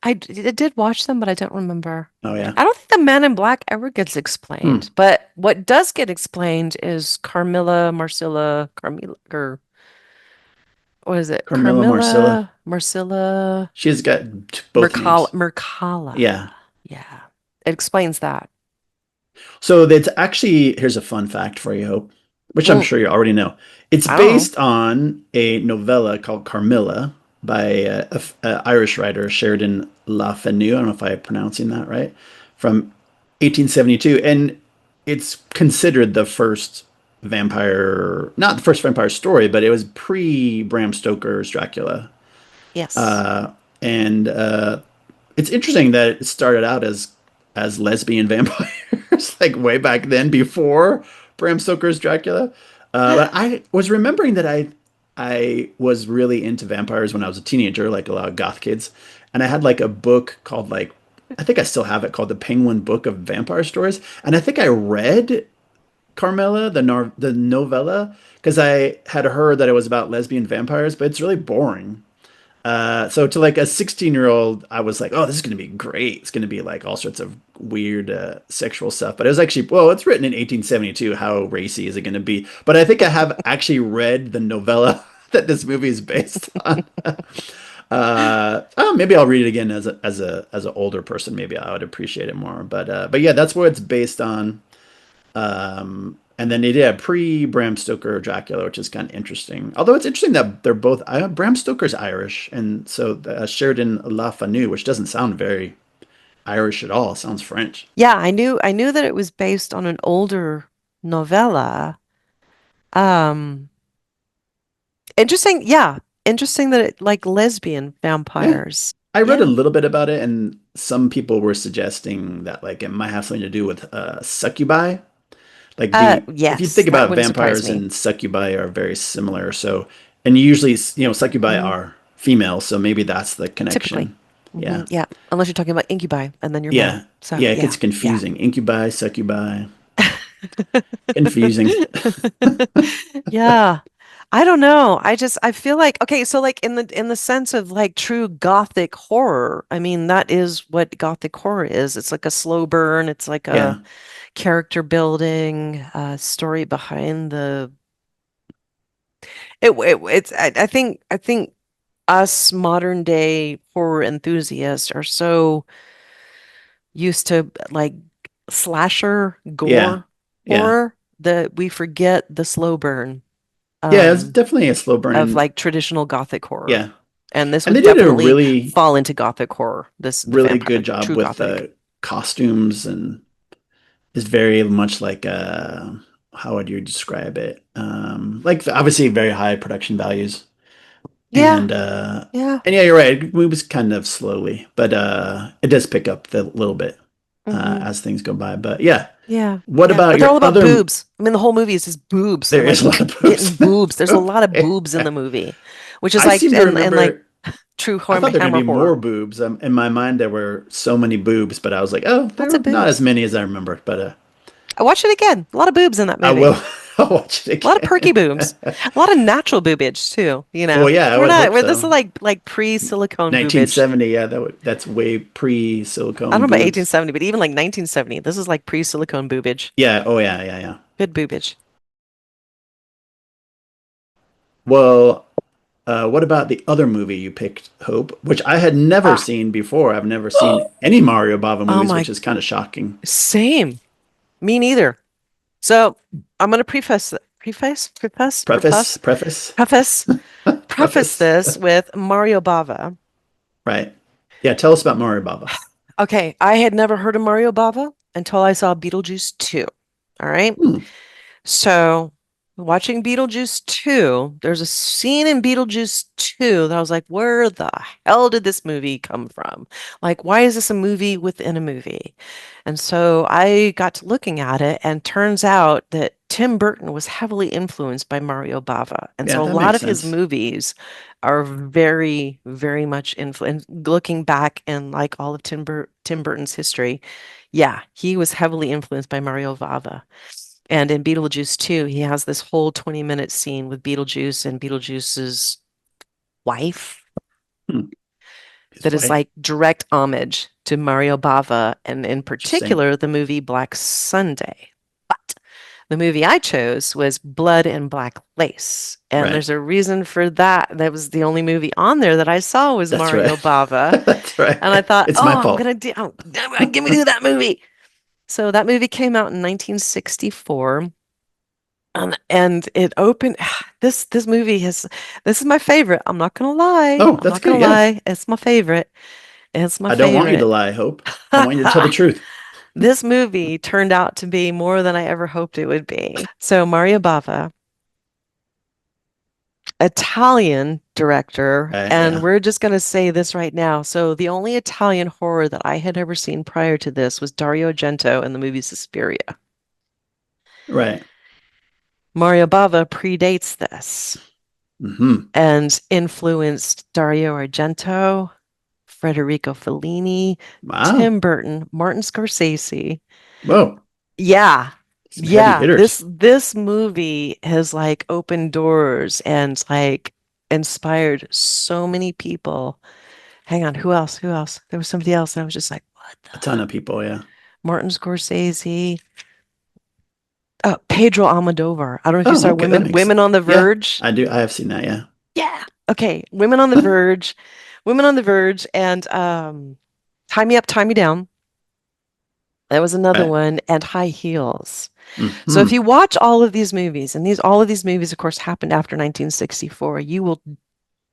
I did watch them, but I don't remember. Oh yeah. I don't think the Man in Black ever gets explained. Hmm. But what does get explained is Carmilla, Marcilla, Carmilla, or what is it? Carmilla Marcilla. Marcilla, She's got both names. Mercala. Yeah. Yeah. It explains that. So that's actually, here's a fun fact for you, Hope, which I'm Mm, sure you already know. It's I don't know. based on a novella called Carmilla by a Irish writer, Sheridan Le Fanu. I don't know if I'm pronouncing that right, from 1872. And it's considered the first vampire, not the first vampire story, but it was pre Bram Stoker's Dracula. Yes. Uh, and it's interesting that it started out as lesbian vampires, like way back then before Bram Stoker's Dracula. But I was remembering that I was really into vampires when I was a teenager, like a lot of goth kids, and I had like a book called like I think I still have it called the Penguin Book of Vampire Stories, and I think I read Carmela the novella because I had heard that it was about lesbian vampires, but it's really boring. So to like a 16-year-old, I was like, oh, this is going to be great. It's going to be like all sorts of weird sexual stuff. But it was actually, well, it's written in 1872. How racy is it going to be? But I think I have actually read the novella that this movie is based on. Oh, maybe I'll read it again as an older person. Maybe I would appreciate it more. But yeah, that's what it's based on. And then they did a pre Bram Stoker Dracula, which is kind of interesting. Although it's interesting that they're both Bram Stoker's Irish, and so Sheridan La Fanu, which doesn't sound very Irish at all, sounds French. Yeah, I knew that it was based on an older novella. Um, interesting. Yeah, interesting that it like lesbian Yeah, vampires. I read a Yeah. little bit about it, and some people were suggesting that like it might have something to do with succubi. Like the if you Yes, think that about wouldn't surprise vampires me. and succubi are very similar, so and usually succubi Hmm. are female, so maybe that's the Typically. connection. Yeah. Yeah. Unless you're talking about incubi and then you're male. Yeah. So Yeah, it yeah, gets yeah. confusing. Incubi, succubi, confusing. Yeah. I don't know. I feel like okay, so like in the sense of like true gothic horror, I mean that is what gothic horror is. It's like a slow burn, it's like a Yeah. character building, story behind I think us modern day horror enthusiasts are so used to like slasher Yeah. gore Yeah. horror that we forget the slow burn Yeah, it's um definitely a slow burn of and like traditional gothic horror. yeah. And this And would they did a definitely really fall into gothic horror, the really good vampire, job true with gothic. the costumes and is very much like how would you describe it? Like obviously very high production values Yeah, and yeah. and yeah, you're right. It moves kind of slowly, but it does pick up the little bit Hmm. as things go by. But yeah. Yeah, What yeah. about But they're your all about other boobs. I mean, the whole movie is just boobs there and is like a lot of getting boobs in boobs. There's a the lot of movie. boobs in the movie, which is I like seem to and like remember. true I thought there were going hammer to be more horror. boobs. In my mind, there were so many boobs, but I was like, oh, there Lots are of not as boobs. many as I remember. But I watched it again. A lot of boobs in that I movie. will. I'll watch it A lot of perky again. boobs. A lot of natural boobage too, you Well, know. yeah, I We're would not hope we're this is so. like pre-silicone boobage. 1970, yeah, that's way I don't pre-silicone know about boobs. 1870, but even like 1970, this is like pre-silicone boobage. Yeah. Oh, yeah, yeah, yeah. Good boobage. Well, what about the other movie you picked, Hope, which I had never Ah. seen before? I've never seen any Mario Bava Oh movies, which my, is kind of shocking. same. Me neither. So I'm gonna Preface, preface, preface, preface preface. this with Mario Bava. Right. Yeah, tell us about Mario Bava. Okay, I had never heard of Mario Bava until I saw Beetlejuice 2. All right. Hmm. So, watching Beetlejuice 2, there's a scene in Beetlejuice 2 that I was like, where the hell did this movie come from? Like, why is this a movie within a movie? And so I got to looking at it, and turns out that Tim Burton was heavily influenced by Mario Bava. And Yeah, so a that lot makes of his sense. movies are very, very much influenced. Looking back in like all of Tim Burton's history, yeah, he was heavily influenced by Mario Bava. And in Beetlejuice 2, he has this whole 20-minute scene with Beetlejuice and Beetlejuice's wife. Hmm. He's that is white. like direct homage to Mario Bava, and in Interesting. particular, the movie Black Sunday. But the movie I chose was Blood and Black Lace. And Right. there's a reason for that. That was the only movie on there that I saw was That's right. Mario Bava. That's And I right. thought, It's my oh, I'm fault. gonna do, oh, give me do that movie. So that movie came out in 1964. And it opened this movie has this is my favorite. I'm not gonna lie. Oh, I'm that's not gonna good. Yeah. lie. It's my favorite. It's my I don't want you to favorite. lie, Hope. I want you to tell the truth. This movie turned out to be more than I ever hoped it would be. So Mario Bava, Italian director, Right. and Yeah. we're just gonna say this right now. So the only Italian horror that I had ever seen prior to this was Dario Argento in the movie Suspiria. Right. Mario Bava predates this Hmm. and influenced Dario Argento, Federico Fellini, Wow. Tim Burton, Martin Scorsese. Whoa. Yeah. Some heavy Yeah, hitters. this movie has like opened doors and like inspired so many people. Hang on, who else? Who else? There was somebody else, and I was just like, what A ton the? of people. Yeah. Martin Scorsese. Oh, Pedro Almodovar. I don't know if you Oh, saw okay. That makes Women on the Yeah, Verge. I do. I have seen that. Yeah. Yeah. Okay. Women on the Verge. Women on the Verge and Tie Me Up, Tie Me Down. That was another Right. one, and High Heels. So if Hmm. you watch all of these movies, and these all of these movies, of course, happened after 1964, you will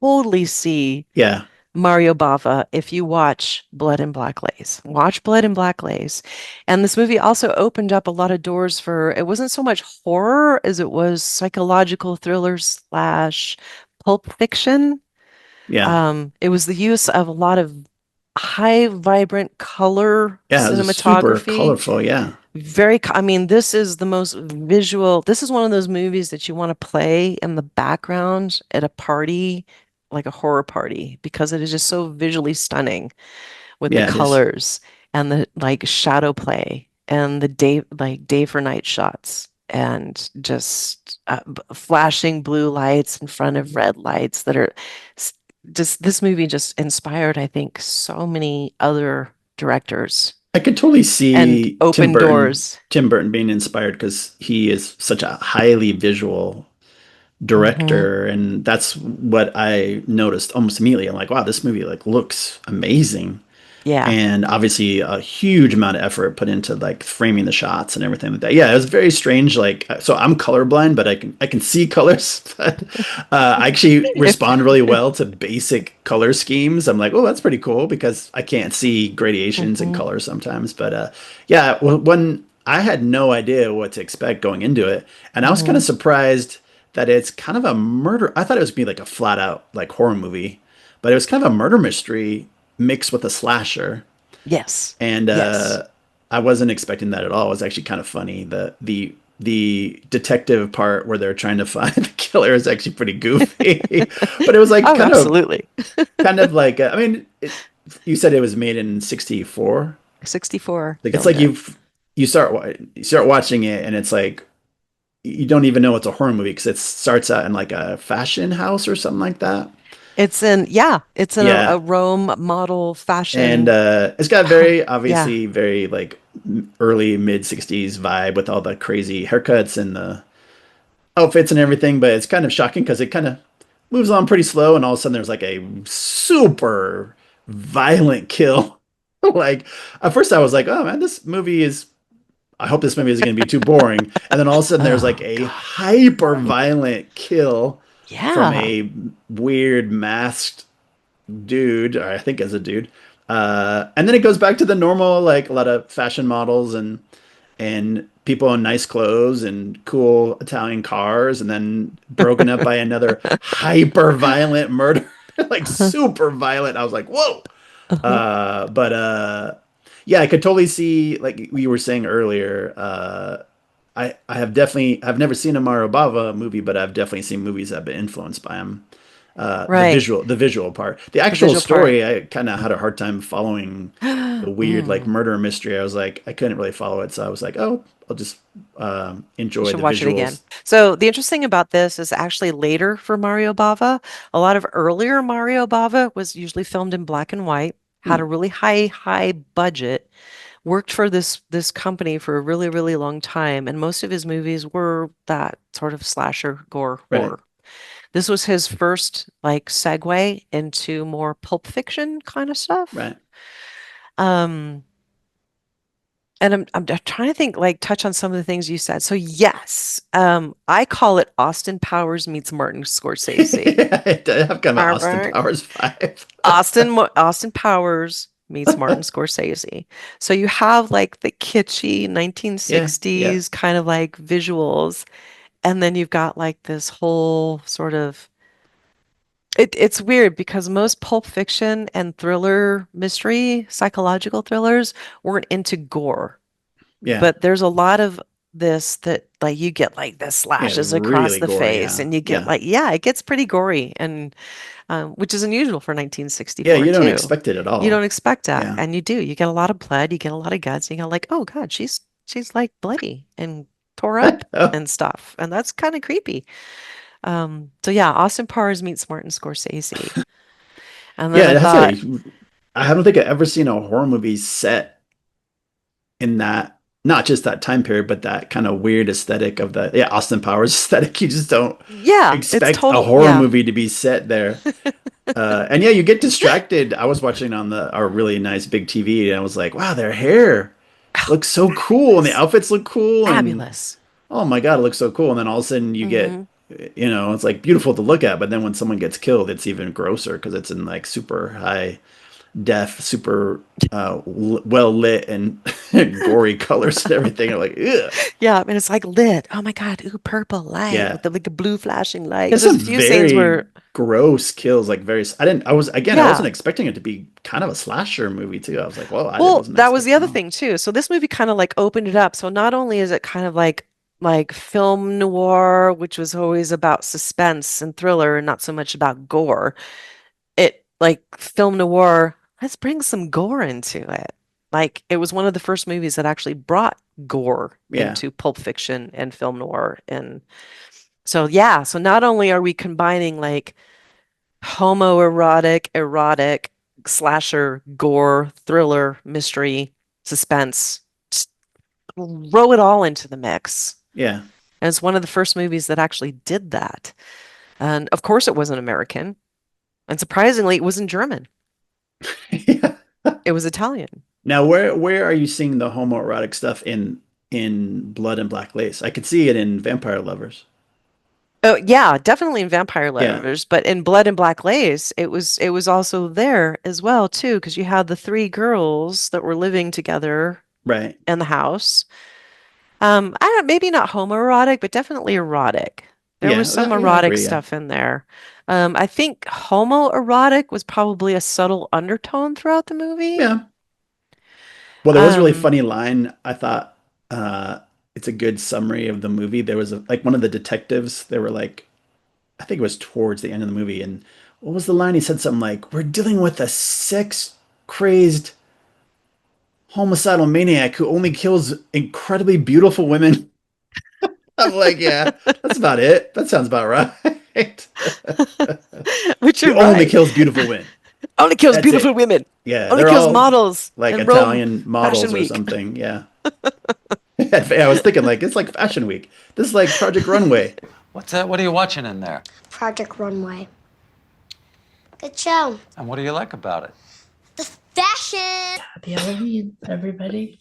totally see Yeah. Mario Bava if you watch Blood and Black Lace. Watch Blood and Black Lace. And this movie also opened up a lot of doors for it wasn't so much horror as it was psychological thriller slash pulp fiction. Yeah. It was the use of a lot of high, vibrant color Yeah. It was super cinematography. colorful. Yeah. I mean, this is the most visual. This is one of those movies that you want to play in the background at a party, like a horror party, because it is just so visually stunning with the Yeah. It is. colors and the like shadow play and the day for night shots and just flashing blue lights in front of red lights that are s- just this movie just inspired, I think, so many other directors I could totally and see open doors. Tim Burton being inspired because he is such a highly visual Hmm. director, and that's what I noticed almost immediately. I'm like, wow, this movie like looks amazing. Yeah. And obviously a huge amount of effort put into like framing the shots and everything like that. Yeah, it was very strange. Like, so I'm colorblind, but I can see colors. But I actually If respond really well to basic color schemes. I'm like, oh, that's pretty cool because I can't see gradations and Mhm. colors sometimes. But yeah, when I had no idea what to expect going into it, and I was kind Mhm. of surprised that it's kind of a murder. I thought it was gonna be like a flat out like horror movie, but it was kind of a murder mystery mixed with a slasher. Yes. And Yes. I wasn't expecting that at all. It was actually kind of funny. The detective part where they're trying to find the killer is actually pretty goofy. But it was like Oh, absolutely. kind of like I mean, you said it was made in 64. 64, they It's filmed like it. you start watching it and it's like you don't even know it's a horror movie because it starts out in like a fashion house or something like that. It's in a Yeah, Rome model and fashion. it's got very Yeah. obviously very like early mid 60s vibe with all the crazy haircuts and the outfits and everything, but it's kind of shocking because it kind of moves on pretty slow and all of a sudden there's like a super violent kill. Like at first I was like, oh man, this movie is I hope this movie isn't going to be too boring. And then all of a sudden there's like Oh a God. hyper violent kill from Yeah. a weird masked dude, or I think as a dude. And then it goes back to the normal, like a lot of fashion models and people in nice clothes and cool Italian cars, and then broken up by another hyper violent murder, like super violent. I was like, whoa. Uh-huh. But yeah, I could totally see, like we were saying earlier. I've never seen a Mario Bava movie, but I've definitely seen movies that have been influenced by him. Right. The visual part. The The actual visual part. story, I kind of had a hard time following the weird like Mm, murder mystery. I was like, I couldn't really follow it, so I was like, oh, I'll just you enjoy should the watch it again. visuals. So the interesting about this is actually later for Mario Bava. A lot of earlier Mario Bava was usually filmed in black and white, had a Hmm, really high budget, worked for this company for a really, really long time, and most of his movies were that sort of slasher gore right, horror. This was his first like segue into more Pulp Fiction kind of stuff. right. Um, and I'm trying to think, like, touch on some of the things you said. So yes, I call it Austin Powers meets Martin Scorsese. I've got my All Austin right. Powers vibe. Austin Powers meets Martin Scorsese. So you have like the kitschy Yeah, yeah, 1960s kind of like visuals, and then you've got like this whole sort of it's weird because most Pulp Fiction and thriller mystery, psychological thrillers weren't into gore. yeah, But there's a lot of this that like you get like the yeah. slashes across Really the gory. face Yeah, and you get yeah, like yeah, it gets pretty gory and which is unusual for yeah. 1964 You don't too. expect it at You don't all. expect that Yeah. and you do. You get a lot of blood, you get a lot of guts, and you go like, "Oh God, she's like bloody and tore up Oh, and stuff." And that's kind of creepy. So yeah, Austin Powers meets Martin Scorsese. And then yeah. I That's thought, I don't think I've ever seen a horror movie set in that, not just that time period, but that kind of weird aesthetic of the, yeah, Austin Powers aesthetic. You just don't yeah, it's expect a total horror yeah. movie to be set there. And yeah, you get distracted. I was watching on our really nice big TV, and I was like, wow, their hair Oh, looks so cool, and the fabulous. outfits look cool, and Fabulous. oh my God, it looks so cool. And then all of a sudden you get, Hmm. it's like beautiful to look at, but then when someone gets killed, it's even grosser because it's in like super high def, super well lit and gory colors and everything. I'm like, ugh. Yeah, I mean it's like lit. Oh my God, ooh, purple light Yeah. with the like the blue flashing light. Because There's there's some a few scenes very where gross kills, like very, I wasn't yeah. expecting it to be kind of a slasher movie too. I was like, well, Well, wasn't that was the expecting other at all. thing too. So this movie kind of like opened it up. So not only is it kind of like film noir, which was always about suspense and thriller and not so much about gore. It like film noir, let's bring some gore into it. Like it was one of the first movies that actually brought gore Yeah. into Pulp Fiction and film noir. And so yeah, so not only are we combining like homoerotic, erotic, slasher, gore, thriller, mystery, suspense. Just throw it all into the mix. Yeah. And it's one of the first movies that actually did that. And of course, it wasn't American. And surprisingly, it wasn't German. Yeah. It was Italian. Now, where are you seeing the homoerotic stuff in Blood and Black Lace? I could see it in Vampire Lovers. Oh, yeah, definitely in Vampire Yeah. Lovers, but in Blood and Black Lace, it was also there as well too, because you had the three girls that were living together Right. in the house. I don't, maybe not homoerotic, but definitely erotic. There was Yeah. some Yeah, I erotic agree. Yeah. stuff in there. I think homoerotic was probably a subtle undertone throughout the movie. Yeah. Well, there was a really Um, funny line. I thought uh it's a good summary of the movie. There was like one of the detectives, they were like, I think it was towards the end of the movie, and what was the line? He said something like, "We're dealing with a sex crazed homicidal maniac who only kills incredibly beautiful women." I'm like, yeah, that's about it. That sounds about right. which He you're only right. kills beautiful women. Only kills That's beautiful it. women. Yeah, Only they're kills all models like in Rome Italian Fashion models or Week. something. Yeah. I was thinking like it's like Fashion Week. This is like Project Runway. What's that? What are you watching in there? Project Runway. Good show. And what do you like about it? The fashion. Happy Halloween, everybody.